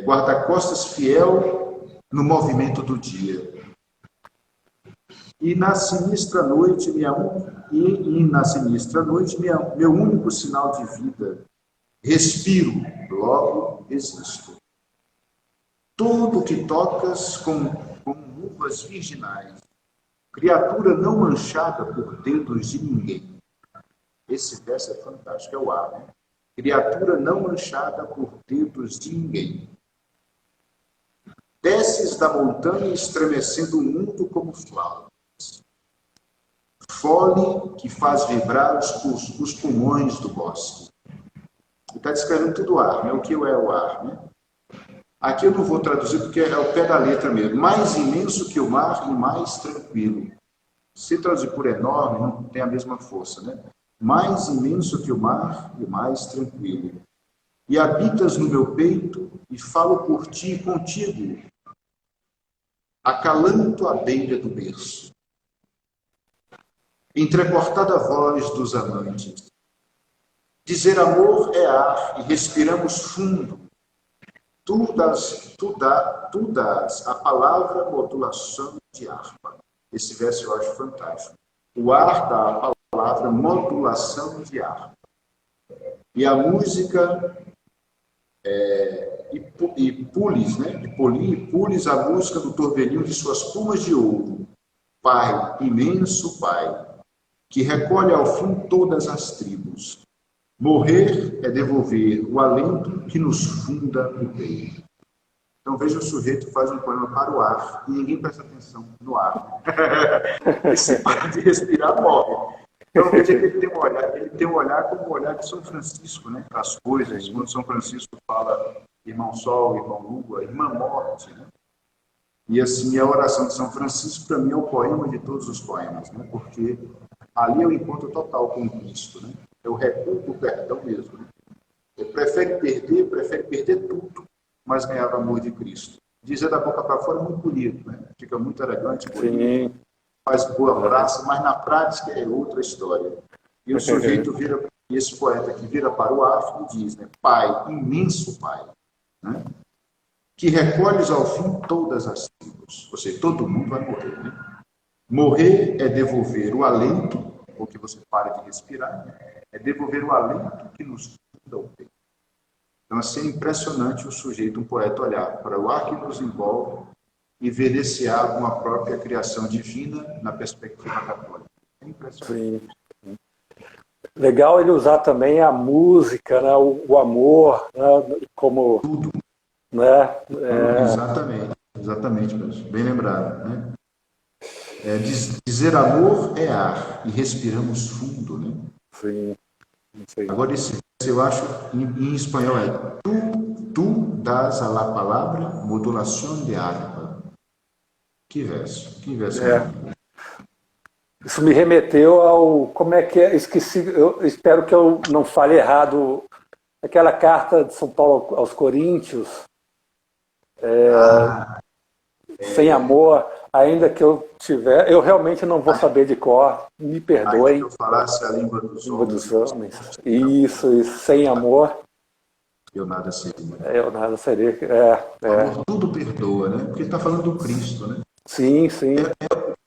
Guarda-costas fiel no movimento do dia. E na sinistra noite, meu único sinal de vida, respiro, logo existo. Tudo que tocas com uvas virginais, criatura não manchada por dedos de ninguém. Esse verso é fantástico, é o ar, né? Criatura não manchada por dedos de ninguém. Desces da montanha estremecendo o mundo como flautas. Fole que faz vibrar os pulmões do bosque. Ele está descrevendo tudo o ar, né? O que é o ar, né? Aqui eu não vou traduzir porque é o pé da letra mesmo. Mais imenso que o mar e mais tranquilo. Se traduzir por enorme, não tem a mesma força, né? Mais imenso que o mar e mais tranquilo. E habitas no meu peito e falo por ti e contigo. Acalanto a beira do berço. Entrecortada a voz dos amantes. Dizer amor é ar e respiramos fundo. Tu das a palavra modulação de harpa. Esse verso eu acho fantástico. O ar dá a palavra modulação de harpa. E a música e pulis, né? De polir, pulis a música do torvelinho de suas plumas de ouro. Pai, imenso Pai, que recolhe ao fim todas as tribos. Morrer é devolver o alento que nos funda o peito. Então veja, o sujeito faz um poema para o ar e ninguém presta atenção no ar. E se para de respirar, morre. Então veja que ele tem um olhar como o olhar de São Francisco, né? Para as coisas, quando São Francisco fala irmão Sol, irmão Lua, irmã Morte, né? E assim, a oração de São Francisco, para mim, é o poema de todos os poemas, né? Porque ali é o encontro total com Cristo, né? É o recuo do perdão mesmo, né? Ele prefere perder tudo, mas ganhar o amor de Cristo. Dizer da boca para fora é muito bonito, né? Fica muito elegante, bonito, faz boa praça, mas na prática é outra história. E o sujeito vira, e esse poeta que vira para o ar e diz, né? Pai, imenso Pai, né? Que recolhes ao fim todas as tribos. Ou seja, todo mundo vai morrer, né? Morrer é devolver o alento, porque você para de respirar, né? É devolver o alento que nos funda o peito. Então, assim, é impressionante o sujeito, um poeta, olhar para o ar que nos envolve e ver esse ar uma própria criação divina na perspectiva católica. É impressionante. Sim. Legal ele usar também a música, né? O amor, né? Como... Tudo. Né? Exatamente, mesmo. Bem lembrado, né? Dizer amor é ar e respiramos fundo, né? Sim. Agora esse verso eu acho em espanhol é tu das a la palavra modulação de harpa. Que verso Isso me remeteu ao, como é que é, esqueci, eu espero que eu não fale errado, aquela carta de São Paulo aos Coríntios, sem amor, ainda que eu tiver, eu realmente não vou saber de cor, me perdoem. Ainda que eu falasse a língua dos homens. Isso, sem amor. Eu nada seria. Eu nada seria. Amor tudo perdoa, né? Porque ele está falando do Cristo, né? Sim.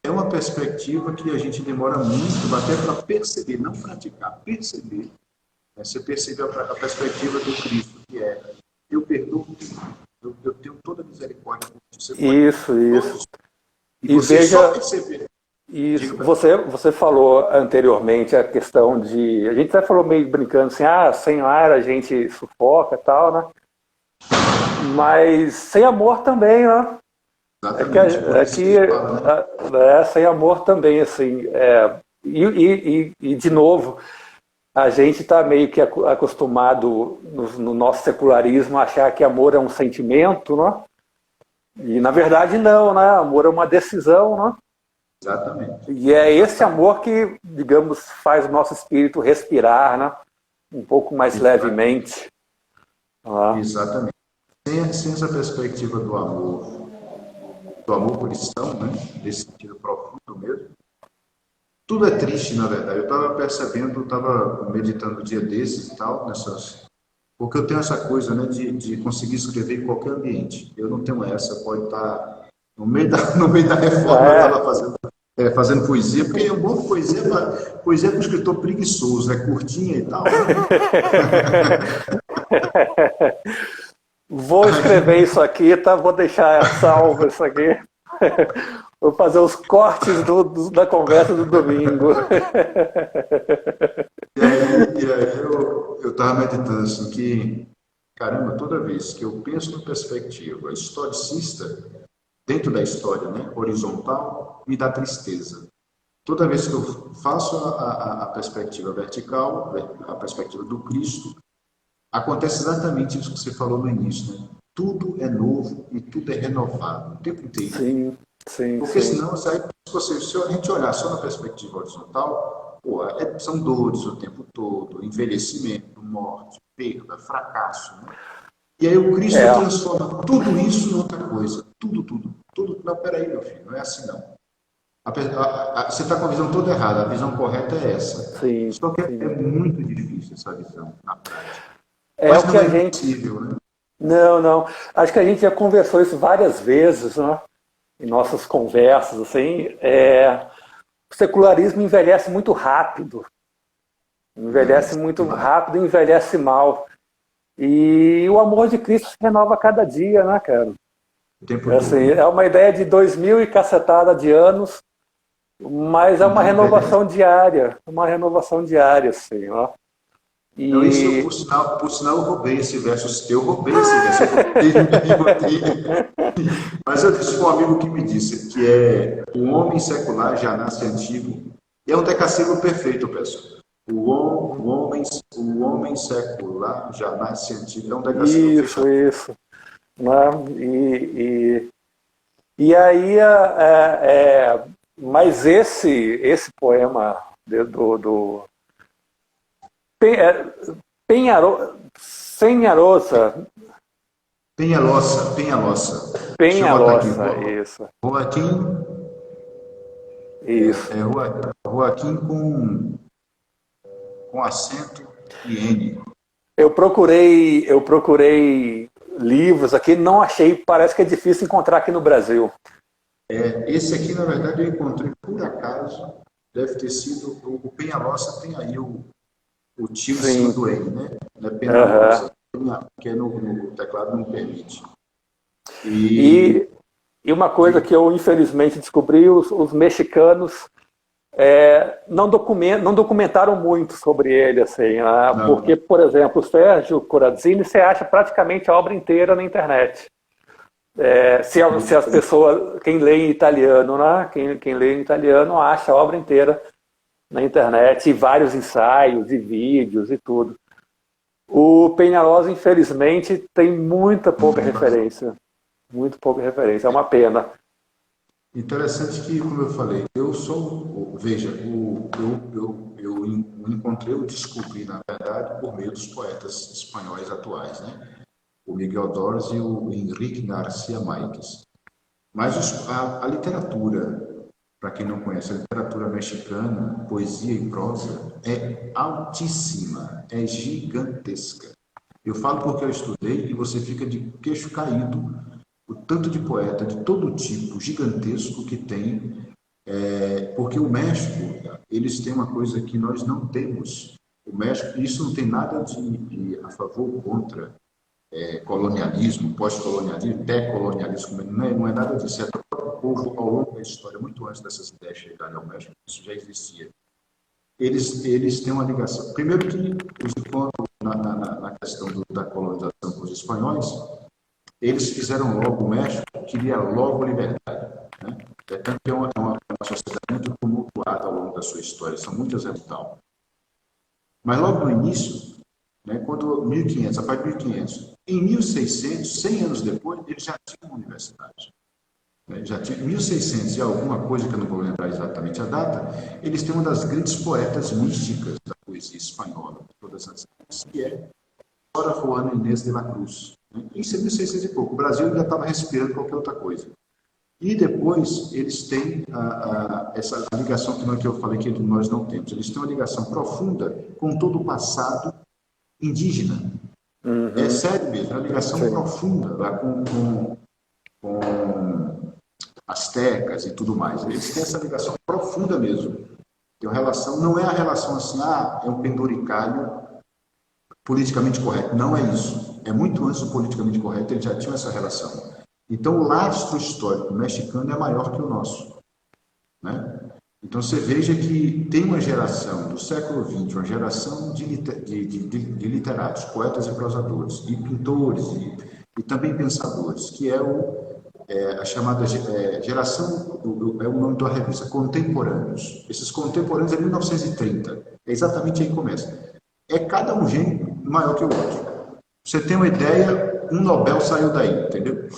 É uma perspectiva que a gente demora muito até para perceber, não praticar, perceber. Você percebe a perspectiva do Cristo, que é eu perdoo tudo. Eu tenho toda a misericórdia por você. Isso. E você veja, só perceber. Isso. Você falou anteriormente a questão de... A gente até falou meio brincando assim, sem ar a gente sufoca e tal, né? Mas sem amor também, né? Sem amor também, assim. E de novo, a gente está meio que acostumado no nosso secularismo a achar que amor é um sentimento, né? E na verdade não, né? Amor é uma decisão, né? Exatamente. E é esse amor que, digamos, faz o nosso espírito respirar, né? Um pouco mais levemente. Exatamente. Sem essa perspectiva do amor cristão, né? Desse sentido profundo mesmo, tudo é triste, na verdade. Eu estava percebendo, estava meditando um dia desses e tal, porque eu tenho essa coisa, né, de conseguir escrever em qualquer ambiente. Eu não tenho essa, pode estar no meio da reforma, eu estava fazendo poesia, porque é um bom poesia com escritor preguiçoso, é curtinha e tal. Né? Vou escrever isso aqui, tá? Vou deixar salvo isso aqui. Vou fazer os cortes da conversa do domingo. E aí eu estava meditando assim que, caramba, toda vez que eu penso na perspectiva historicista, dentro da história, né, horizontal, me dá tristeza. Toda vez que eu faço a perspectiva vertical, a perspectiva do Cristo, acontece exatamente isso que você falou no início, né? Tudo é novo e tudo é renovado o tempo inteiro. Sim, sim, porque sim. senão, se a gente olhar só na perspectiva horizontal, pô, são dores o tempo todo, envelhecimento, morte, perda, fracasso. Né? E aí o Cristo transforma tudo isso em outra coisa. Tudo. Não, peraí, meu filho, não é assim não. Você está com a visão toda errada, a visão correta é essa. Sim, Só que sim. é muito difícil essa visão na prática. Mas o que a gente... Possível, né? Não. Acho que a gente já conversou isso várias vezes, né? Em nossas conversas, assim. O secularismo envelhece muito rápido. Envelhece muito rápido e envelhece mal. E o amor de Cristo se renova a cada dia, né, cara? Assim, é uma ideia de 2000 e cacetada de anos, mas é uma renovação diária. Uma renovação diária, assim, ó. E... Então, isso, por sinal, eu roubei esse verso. Eu roubei esse verso. Mas eu disse para um amigo que me disse que o homem secular já nasce antigo. E é um decassílabo perfeito, pessoal. O homem secular já nasce antigo. É um decassílabo perfeito. Isso. Né? E aí, mas esse poema do Penharosa, isso. Joaquim. Isso. Joaquim com acento e N. Eu procurei livros aqui, não achei, parece que é difícil encontrar aqui no Brasil. Esse aqui, na verdade, eu encontrei por acaso, deve ter sido, o Penharosa tem aí o tio em cima do N, né? Não é Penharosa, porque no teclado não permite. E uma coisa que eu, infelizmente, descobri, os mexicanos não documentaram muito sobre ele, assim, né? Porque, por exemplo, o Sérgio Corazzini, você acha praticamente a obra inteira na internet. Se as pessoas, quem lê em italiano, né? Quem lê em italiano acha a obra inteira na internet, e vários ensaios, e vídeos, e tudo. O Peñalosa, infelizmente, tem muito pouca referência, é uma pena. Interessante que, como eu falei, veja, eu encontrei, eu descobri, na verdade, por meio dos poetas espanhóis atuais, né? O Miguel Dors e o Enrique Garcia Márquez. Mas a literatura, para quem não conhece, a literatura mexicana, poesia e prosa, é altíssima, é gigantesca. Eu falo porque eu estudei e você fica de queixo caído. O tanto de poeta de todo tipo, gigantesco que tem, porque o México, eles têm uma coisa que nós não temos. O México, isso não tem nada de a favor ou contra colonialismo, pós-colonialismo, decolonialismo, não é nada disso. É o próprio povo, ao longo da história, muito antes dessas ideias chegarem ao México, isso já existia. Eles têm uma ligação. Primeiro que os encontros na questão da colonização com os espanhóis, eles fizeram logo, o México queria logo liberdade. Né? Tanto que é uma sociedade muito tumultuada ao longo da sua história, são muitas anos e tal. Mas logo no início, né, quando 1500, a partir de 1500, em 1600, 100 anos depois, eles já tinham uma universidade. Já tinha 1600 e alguma coisa, que eu não vou lembrar exatamente a data, eles têm uma das grandes poetas místicas da poesia espanhola, de todas as épocas, que é Sora Juana Inés de la Cruz. Isso é 1600 e pouco. O Brasil ainda estava respirando qualquer outra coisa. E depois eles têm essa ligação que eu falei que nós não temos. Eles têm uma ligação profunda com todo o passado indígena. Uhum. É sério mesmo, é uma ligação profunda lá com astecas e tudo mais. Eles têm essa ligação profunda mesmo. Tem uma relação, não é a relação assim, é um penduricalho politicamente correto. Não é isso. É muito antes do politicamente correto, eles já tinham essa relação. Então, o lastro histórico mexicano é maior que o nosso, né? Então, você veja que tem uma geração do século XX, uma geração de literatos, poetas e prosadores, e pintores, e também pensadores, que é a chamada geração, é o nome da revista, Contemporâneos. Esses contemporâneos é 1930, é exatamente aí que começa. É cada um gênio maior que o outro. Você tem uma ideia, um Nobel saiu daí, entendeu?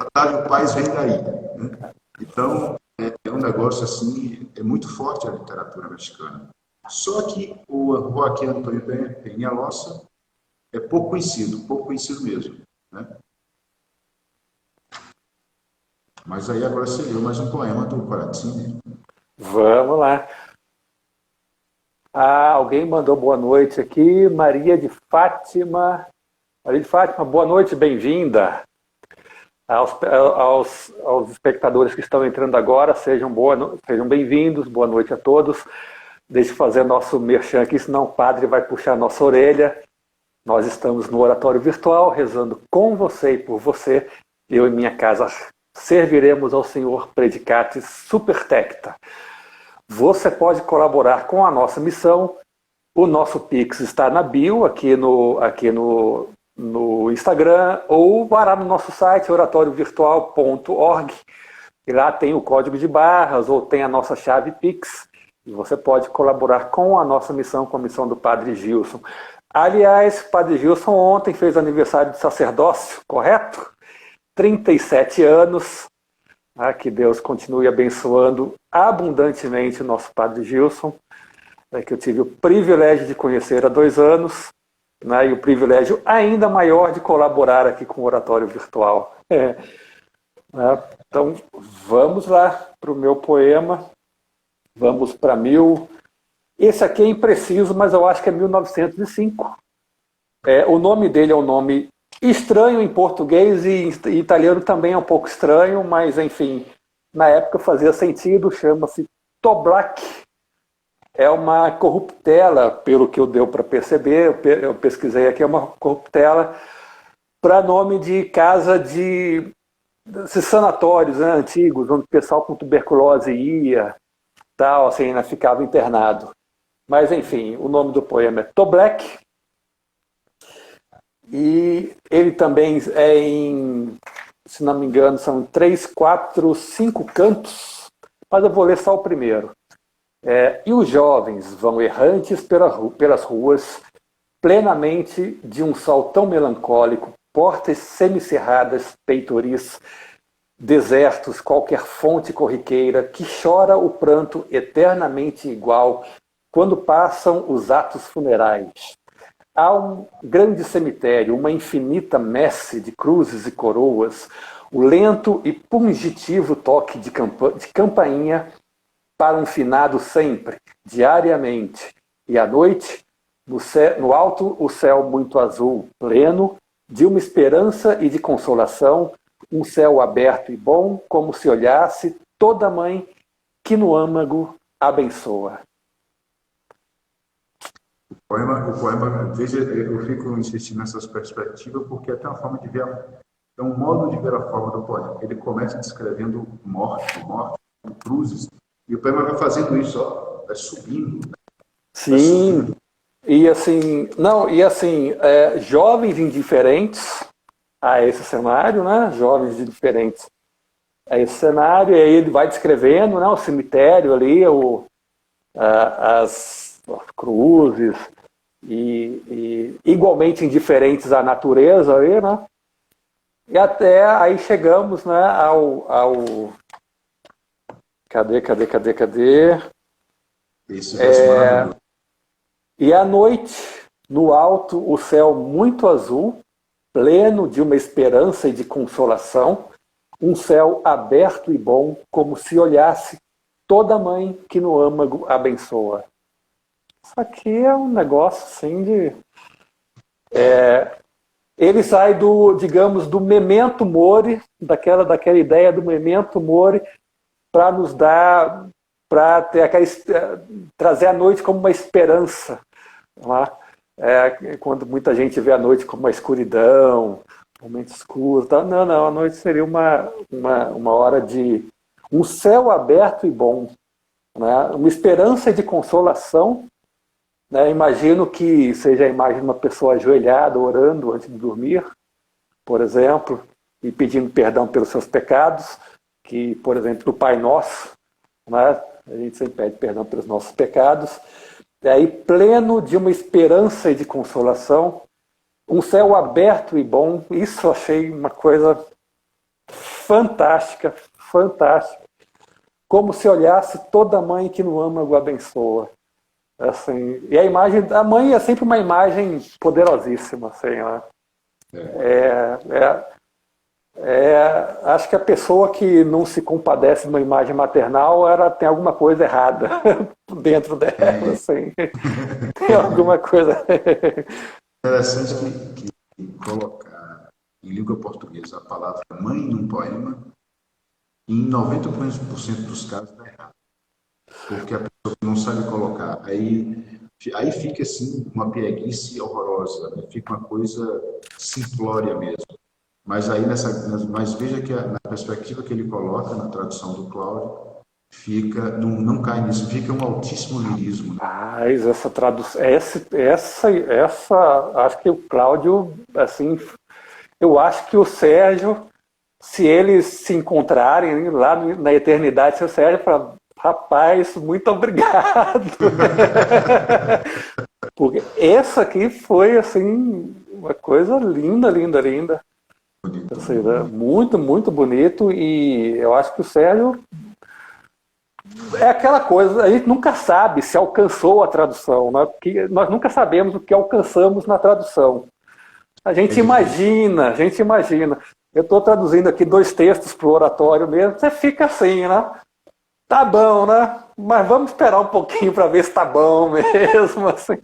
Otávio Paz vem daí, né? Então, é um negócio assim, é muito forte a literatura mexicana. Só que o Joaquim Antônio Peñalosa é pouco conhecido mesmo, né? Mas aí agora você leu mais um poema do Paraty. Vamos lá. Alguém mandou boa noite aqui, Maria de Fátima. Maria de Fátima, boa noite, bem-vinda. Aos espectadores que estão entrando agora, sejam bem-vindos, boa noite a todos. Deixe eu fazer nosso merchan aqui, senão o padre vai puxar nossa orelha. Nós estamos no oratório virtual, rezando com você e por você. Eu e minha casa serviremos ao Senhor Predicatis Supertecta. Você pode colaborar com a nossa missão. O nosso Pix está na bio, aqui no Instagram, ou vai no nosso site, oratoriovirtual.org. E lá tem o código de barras, ou tem a nossa chave Pix. E você pode colaborar com a nossa missão, com a missão do Padre Gilson. Aliás, o Padre Gilson ontem fez aniversário de sacerdócio, correto? 37 anos. Que Deus continue abençoando abundantemente o nosso Padre Gilson, que eu tive o privilégio de conhecer há 2 anos, e o privilégio ainda maior de colaborar aqui com o Oratório Virtual. Então, vamos lá para o meu poema. Vamos para 1000. Esse aqui é impreciso, mas eu acho que é 1905. O nome dele é um nome estranho em português e em italiano também é um pouco estranho, mas enfim, na época fazia sentido, chama-se Toblac. É uma corruptela, pelo que eu deu para perceber, eu pesquisei aqui, é uma corruptela para nome de casa de sanatórios, né, antigos, onde o pessoal com tuberculose ia, tal, assim, ainda ficava internado. Mas enfim, o nome do poema é Toblac. E ele também se não me engano, são 3, 4, 5 cantos, mas eu vou ler só o primeiro. E os jovens vão errantes pelas ruas, plenamente de um sol tão melancólico, portas semicerradas, peitoris, desertos, qualquer fonte corriqueira, que chora o pranto eternamente igual quando passam os atos funerais. Há um grande cemitério, uma infinita messe de cruzes e coroas, o lento e pungitivo toque de campainha para um finado sempre, diariamente. E à noite, no alto, o céu muito azul, pleno, de uma esperança e de consolação, um céu aberto e bom, como se olhasse toda mãe que no âmago abençoa. O poema, veja, eu fico insistindo nessas perspectivas porque é até uma forma de ver, é um modo de ver a forma do poema. Ele começa descrevendo morte, cruzes, e o poema vai fazendo isso, ó, vai subindo. Sim, e assim, jovens indiferentes a esse cenário, né? Jovens indiferentes a esse cenário, e aí ele vai descrevendo, né, o cemitério ali, as cruzes, e igualmente indiferentes à natureza aí, né? E até aí chegamos, né, ao cadê? Esse maravilhoso. E à noite, no alto, o céu muito azul, pleno de uma esperança e de consolação, um céu aberto e bom, como se olhasse toda mãe que no âmago abençoa. Isso aqui é um negócio assim de... ele sai digamos, do memento mori, daquela ideia do memento mori, para nos dar, para ter trazer a noite como uma esperança. Lá. Quando muita gente vê a noite como uma escuridão, momento escuro, tá? Não, a noite seria uma hora de um céu aberto e bom, né? Uma esperança de consolação, né? Imagino que seja a imagem de uma pessoa ajoelhada, orando antes de dormir, por exemplo, e pedindo perdão pelos seus pecados, que, por exemplo, o Pai Nosso, né? A gente sempre pede perdão pelos nossos pecados, e aí pleno de uma esperança e de consolação, um céu aberto e bom. Isso eu achei uma coisa fantástica, fantástica. Como se olhasse toda mãe que no âmago abençoa. Assim, e a imagem, a mãe é sempre uma imagem poderosíssima, assim, né? Acho que a pessoa que não se compadece de uma imagem maternal, ela tem alguma coisa errada dentro dela, assim. Tem alguma coisa. Interessante que colocar em língua portuguesa a palavra mãe num poema, em 90% dos casos dá errado. Porque a pessoa não sabe colocar. Aí fica assim uma pieguice horrorosa, né? Fica uma coisa simplória mesmo. Mas aí mas veja que na perspectiva que ele coloca na tradução do Cláudio, não cai nisso, fica um altíssimo lirismo. Né? Mas essa tradução, acho que o Cláudio, assim, eu acho que o Sérgio, se eles se encontrarem lá na eternidade, se o Sérgio fala, rapaz, muito obrigado. Porque essa aqui foi, assim, uma coisa linda, linda, linda. Bonito. Assim, né? Muito, muito bonito. E eu acho que o Sérgio é aquela coisa, a gente nunca sabe se alcançou a tradução, né? Porque nós nunca sabemos o que alcançamos na tradução. A gente imagina. Eu estou traduzindo aqui 2 textos para o oratório mesmo, você fica assim, né? Tá bom, né? Mas vamos esperar um pouquinho para ver se tá bom mesmo, assim.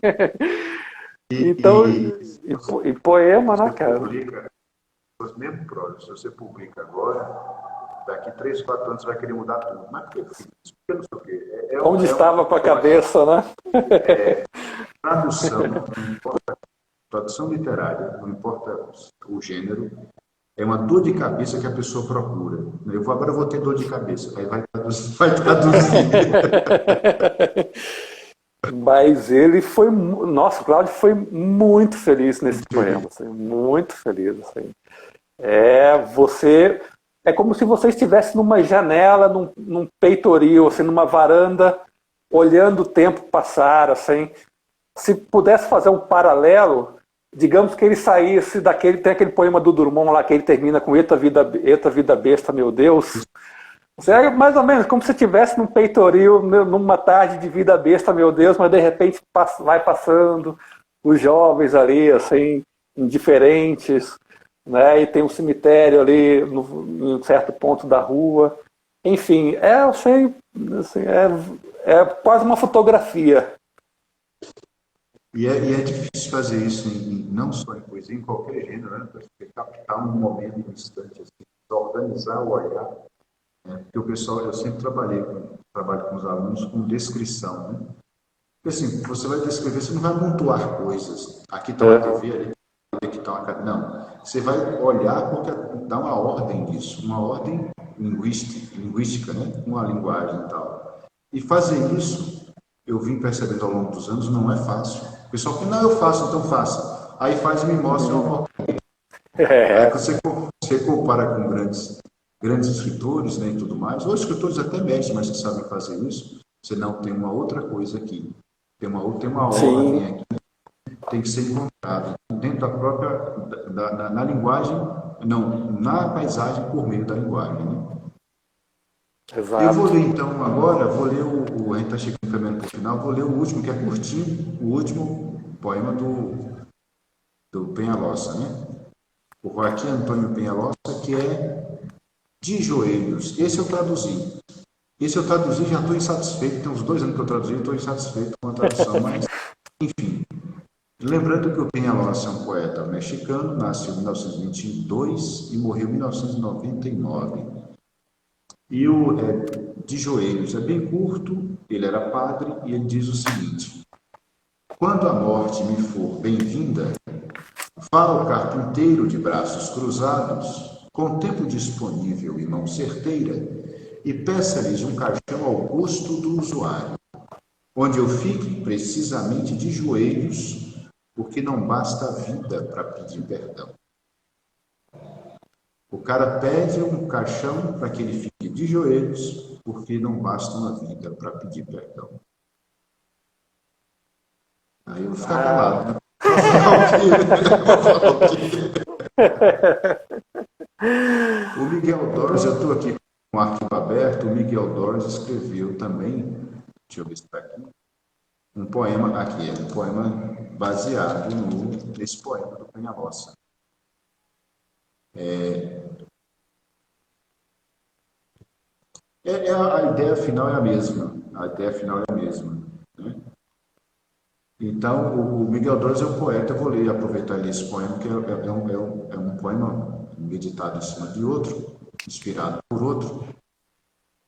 Então, e poema, né, cara? Mesmo próximo, se você publica agora, daqui 3, 4 anos você vai querer mudar tudo. Mas por quê? Não sei o quê. Onde estava com a cabeça, né? Tradução, não importa, tradução literária, não importa o gênero, é uma dor de cabeça que a pessoa procura. Agora eu vou ter dor de cabeça, aí vai traduzir. Mas ele foi, nossa, o Cláudio foi muito feliz nesse poema, assim, muito feliz, assim. É como se você estivesse numa janela, num peitoril, assim, numa varanda, olhando o tempo passar, assim. Se pudesse fazer um paralelo, digamos que ele saísse tem aquele poema do Drummond lá que ele termina com Eta vida besta, meu Deus. É mais ou menos como se estivesse num peitoril, numa tarde de vida besta, meu Deus, mas de repente vai passando os jovens ali, assim, indiferentes, né? E tem um cemitério ali em um certo ponto da rua. Enfim, eu achei, assim, é quase uma fotografia. E é difícil fazer isso não só em poesia, em qualquer gênero, né? Você captar um momento, um instante, assim, organizar o olhar. Porque o pessoal, eu sempre trabalho com os alunos com descrição, né? Porque assim, você vai descrever, você não vai amontoar coisas. Aqui está uma TV, ali está uma cadeira. Não. Você vai olhar porque dá uma ordem disso, uma ordem linguística, né? Uma linguagem e tal. E fazer isso, eu vim percebendo ao longo dos anos, não é fácil. O pessoal fala, não, eu faço, então faça. Aí faz e me mostra uma oportunidade. Aí você compara com grandes escritores, né, e tudo mais, ou escritores até médios, mas que sabem fazer isso, você não tem uma outra coisa aqui, tem uma ordem aqui, tem que ser encontrada dentro da própria, na linguagem, não, na paisagem por meio da linguagem, né? Exato. Eu vou ler então agora, a gente está chegando também para o final, vou ler o último, que é curtinho, o último poema do Peñalosa, né? O Joaquim Antônio Peñalosa, que é De Joelhos. Esse eu traduzi, já estou insatisfeito, tem uns 2 anos que eu traduzi, estou insatisfeito com a tradução, mas, enfim. Lembrando que o Peñalosa é um poeta mexicano, nasceu em 1922 e morreu em 1999. E o De Joelhos é bem curto, ele era padre, e ele diz o seguinte: quando a morte me for bem-vinda, Vá ao carpinteiro de braços cruzados, com tempo disponível e mão certeira, e peça-lhes um caixão ao gosto do usuário, onde eu fique precisamente de joelhos, porque não basta a vida para pedir perdão. O cara pede um caixão para que ele fique de joelhos, porque não basta uma vida para pedir perdão. Aí eu vou ficar calado, né? O Miguel Dors, eu estou aqui com o arquivo aberto, o Miguel Dors escreveu também, deixa eu ver se está aqui, um poema, aqui é um poema baseado nesse poema do Peñalosa. A ideia final é a mesma. A ideia final é a mesma. Né? Então, o Miguel Dors é um poeta, eu vou ler, aproveitar e ler esse poema, que é um poema meditado em cima de outro, inspirado por outro.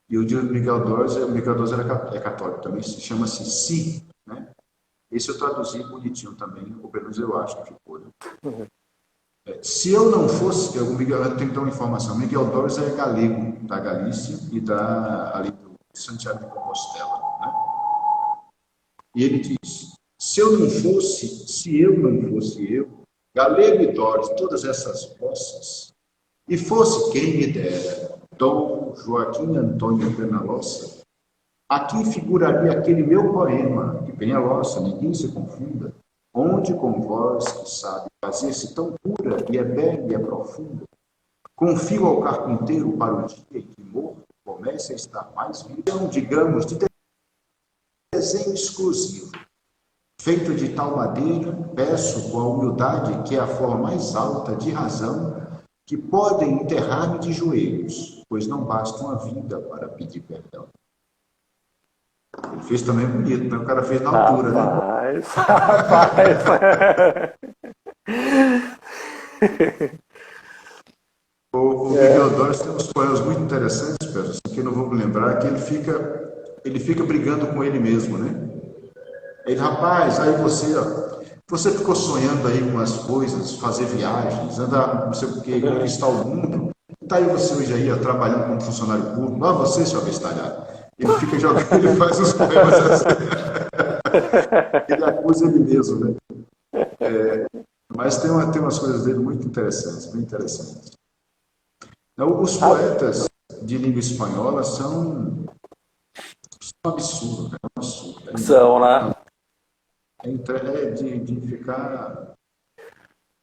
E o de Miguel Dors é católico também, chama-se Si. Né? Esse eu traduzi bonitinho também, ou pelo menos eu acho que ficou. Né? Se eu não fosse, eu tenho que dar uma informação, Miguel Dors é galego, da Galícia e ali do Santiago de Compostela. Né? E ele diz, se eu não fosse eu, galego e Dors, todas essas poças, e fosse quem me dera, Dom Joaquim Antônio Peñalosa, aqui figuraria aquele meu poema, de Peñalosa, ninguém se confunda, onde com voz que sabe fazer-se tão pura e é bela e é profunda, confio ao carpinteiro para o dia em que morto comece a estar mais vivo, então, digamos, de desenho exclusivo, feito de tal madeira, peço com a humildade que é a forma mais alta de razão, que podem enterrar-me de joelhos, pois não basta uma vida para pedir perdão. Ele fez também bonito, né? O cara fez na altura, né? Rapaz. O Miguel Dors tem uns poemas muito interessantes, Pedro, que eu não vou me lembrar, que ele fica brigando com ele mesmo, né? Ele, rapaz, aí você ficou sonhando aí com as coisas, fazer viagens, andar, não sei o quê, conquistar o mundo. Tá aí você hoje aí, trabalhando como funcionário público, você, seu abestalhado. Ele fica jogando, ele faz os poemas assim. Ele acusa ele mesmo, né? Mas tem umas coisas dele muito interessantes, bem interessantes. Então, os poetas de língua espanhola são absurdos, né? Um absurdo. São, né? De ficar...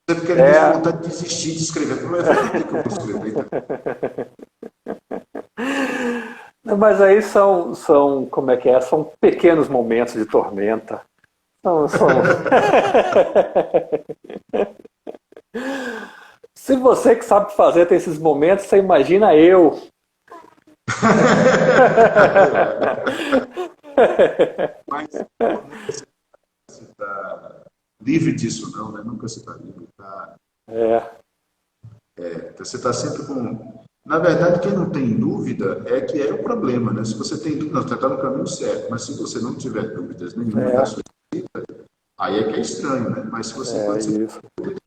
Você fica com vontade de desistir de escrever. Como é que eu vou escrever? Mas aí são como é que é? São pequenos momentos de tormenta. Se você que sabe fazer tem esses momentos, você imagina eu. Mas você está livre disso, não, né? Nunca você está livre. Você está sempre com... Na verdade, quem não tem dúvida é que é o problema, né? Se você tem dúvida, você está no caminho certo, mas se você não tiver dúvidas nenhuma da sua vida, aí é que é estranho, né? Mas se você pode ser dúvidas,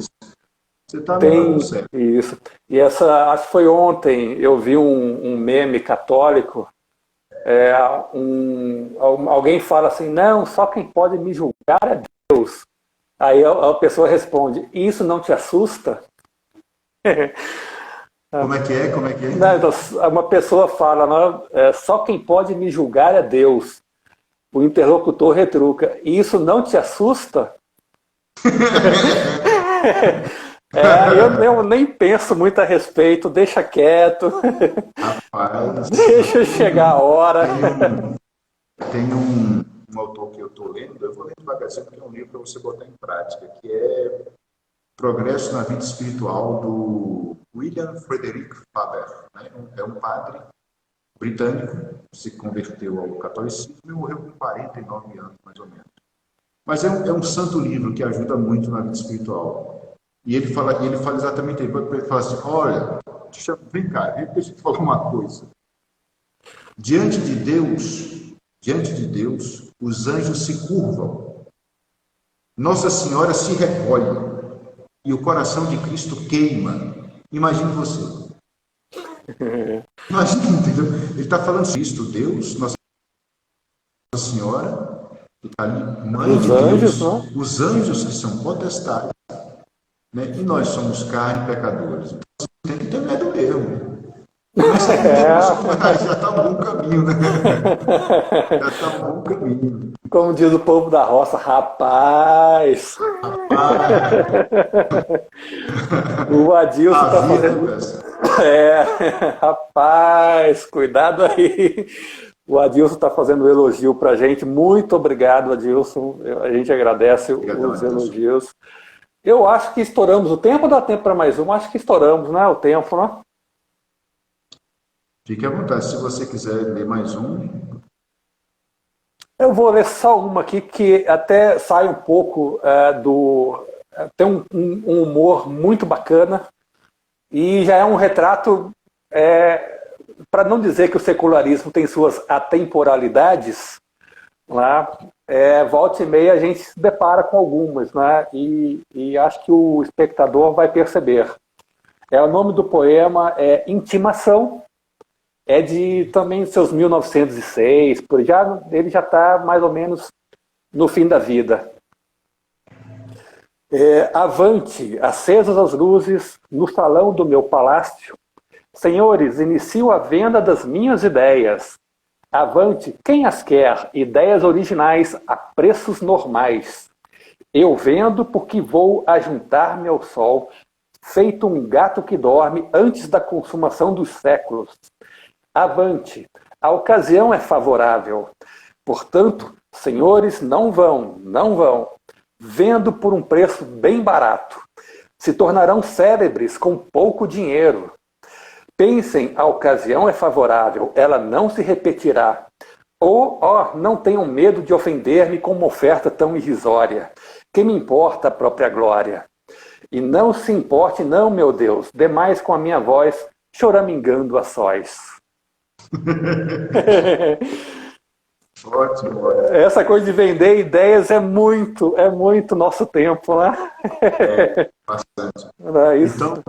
você está no caminho certo. Isso. E acho que foi ontem, eu vi um meme católico, alguém fala assim, não, só quem pode me julgar é Deus. Aí a pessoa responde, isso não te assusta? Como é que é? Não, então, uma pessoa fala, só quem pode me julgar é Deus. O interlocutor retruca, e isso não te assusta? Eu nem penso muito a respeito, deixa quieto. Rapaz, deixa chegar a hora. Tem um autor que eu estou lendo, eu vou ler devagarzinho, porque é um livro para você botar em prática, que é Progresso na Vida Espiritual, do William Frederick Faber. Né? É um padre britânico, se converteu ao catolicismo e morreu com 49 anos, mais ou menos. Mas é um santo livro que ajuda muito na vida espiritual. E ele fala exatamente isso. Ele fala assim, olha, vem cá, deixa eu te falar uma coisa. Diante de Deus, os anjos se curvam. Nossa Senhora se recolhe. e o coração de Cristo queima. Imagine você. Imagine, entendeu? Ele está falando de Cristo, Deus, Nossa Senhora, que está ali, Mãe de Deus, os anjos que são potestades, né? E nós somos carne e pecadores. Então, tem que ter medo mesmo. Mas já está um bom caminho, né? Já está um bom caminho. Como diz o povo da roça, rapaz! O Adilson está fazendo... rapaz, cuidado aí. O Adilson está fazendo um elogio para a gente. Muito obrigado, Adilson. A gente agradece os elogios. Eu acho que estouramos o tempo, dá tempo para mais um? Acho que estouramos, né? O tempo, né? Fique à vontade, se você quiser ler mais um. Eu vou ler só uma aqui que até sai um pouco tem um humor muito bacana e já é um retrato, para não dizer que o secularismo tem suas atemporalidades, né? Volta e meia a gente se depara com algumas, né? E acho que o espectador vai perceber. O nome do poema é Intimação. É de também seus 1906, ele já está mais ou menos no fim da vida. Avante, acesas as luzes, no salão do meu palácio. Senhores, inicio a venda das minhas ideias. Avante, quem as quer? Ideias originais a preços normais. Eu vendo porque vou ajuntar-me ao sol, feito um gato que dorme antes da consumação dos séculos. Avante, a ocasião é favorável. Portanto, senhores, não vão. Vendo por um preço bem barato. Se tornarão célebres com pouco dinheiro. Pensem, a ocasião é favorável, ela não se repetirá. Ou, não tenham medo de ofender-me com uma oferta tão irrisória. Que me importa a própria glória? E não se importe não, meu Deus, demais com a minha voz, choramingando a sós. Ótimo. Essa coisa de vender ideias é muito nosso tempo, né? Bastante. Isso. Então,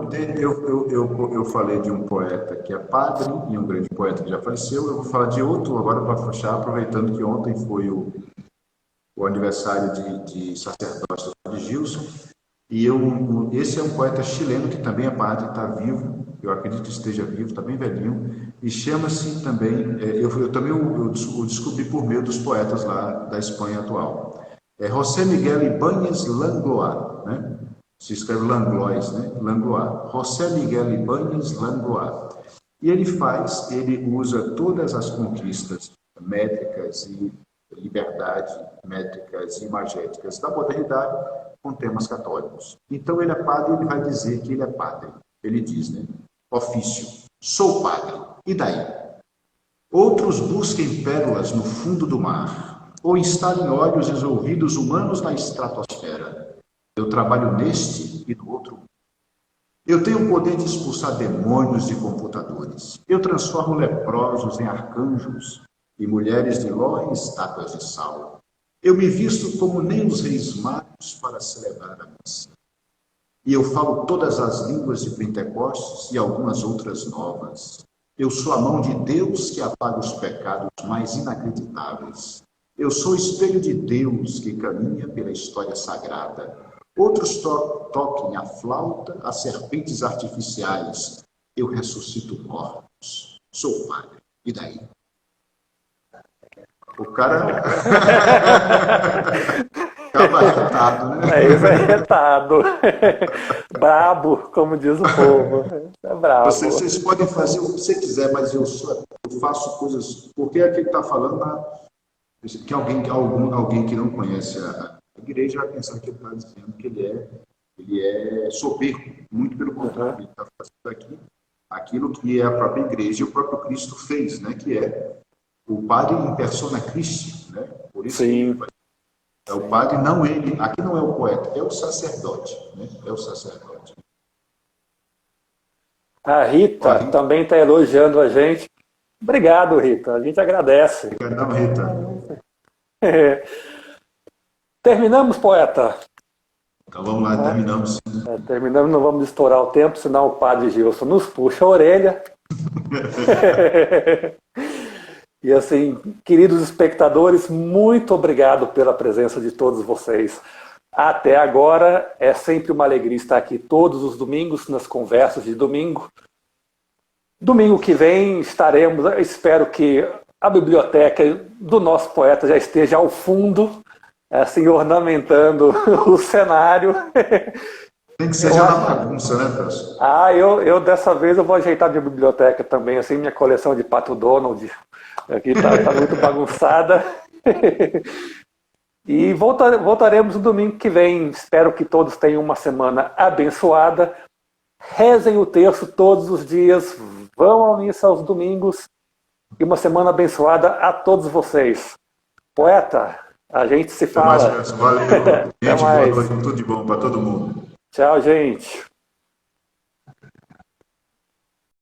eu falei de um poeta que é padre e um grande poeta que já faleceu. Eu vou falar de outro agora para fechar, aproveitando que ontem foi o aniversário de sacerdócio de Gilson. E esse é um poeta chileno que também é padre, está vivo, eu acredito que esteja vivo, está bem velhinho, e chama-se também, eu também o descobri por meio dos poetas lá da Espanha atual. É José Miguel Ibáñez Langlois, né? Se escreve Langlois, né? Langlois. José Miguel Ibáñez Langlois. E ele usa todas as conquistas métricas e liberdade métricas e imagéticas da modernidade com temas católicos. Então ele é padre e ele vai dizer que ele é padre. Ele diz, né? Ofício, sou padre. E daí? Outros busquem pérolas no fundo do mar, ou instalem olhos e ouvidos humanos na estratosfera. Eu trabalho neste e no outro. Eu tenho o poder de expulsar demônios de computadores. Eu transformo leprosos em arcanjos e mulheres de ló em estátuas de sal. Eu me visto como nem os reis magos para celebrar a missa. E eu falo todas as línguas de Pentecostes e algumas outras novas. Eu sou a mão de Deus que apaga os pecados mais inacreditáveis. Eu sou o espelho de Deus que caminha pela história sagrada. Outros toquem a flauta, as serpentes artificiais. Eu ressuscito mortos. Sou padre. E daí? O cara acaba retado, né? Isso é retado. Brabo, como diz o povo. É brabo. Vocês podem fazer o que você quiser, mas eu faço coisas... Porque é que ele está falando que alguém que não conhece a igreja vai pensar que ele está dizendo que ele é soberbo. Muito pelo contrário, ele está fazendo aqui aquilo que a própria igreja e o próprio Cristo fez, né? Que é o padre em persona Christi, né? Por isso Sim. É o padre, não ele. Aqui não é o poeta, é o sacerdote, né? É o sacerdote. A Rita também está elogiando a gente. Obrigado, Rita. A gente agradece. Obrigado, Rita. Terminamos, poeta? Então vamos lá, terminamos. Terminamos, não vamos estourar o tempo, senão o padre Gilson nos puxa a orelha. E assim, queridos espectadores, muito obrigado pela presença de todos vocês. Até agora, é sempre uma alegria estar aqui todos os domingos, nas conversas de domingo. Domingo que vem estaremos, espero que a biblioteca do nosso poeta já esteja ao fundo, assim, ornamentando o cenário. Tem que ser já na bagunça, né, Tasso? Eu dessa vez eu vou ajeitar minha biblioteca também, assim, minha coleção de Pato Donald aqui tá muito bagunçada. E voltaremos no domingo que vem. Espero que todos tenham uma semana abençoada. Rezem o terço todos os dias, vão à missa aos domingos. E uma semana abençoada a todos vocês. Poeta, a gente se fala. Até mais, valeu. Gente, boa noite, tudo de bom para todo mundo. Tchau, gente.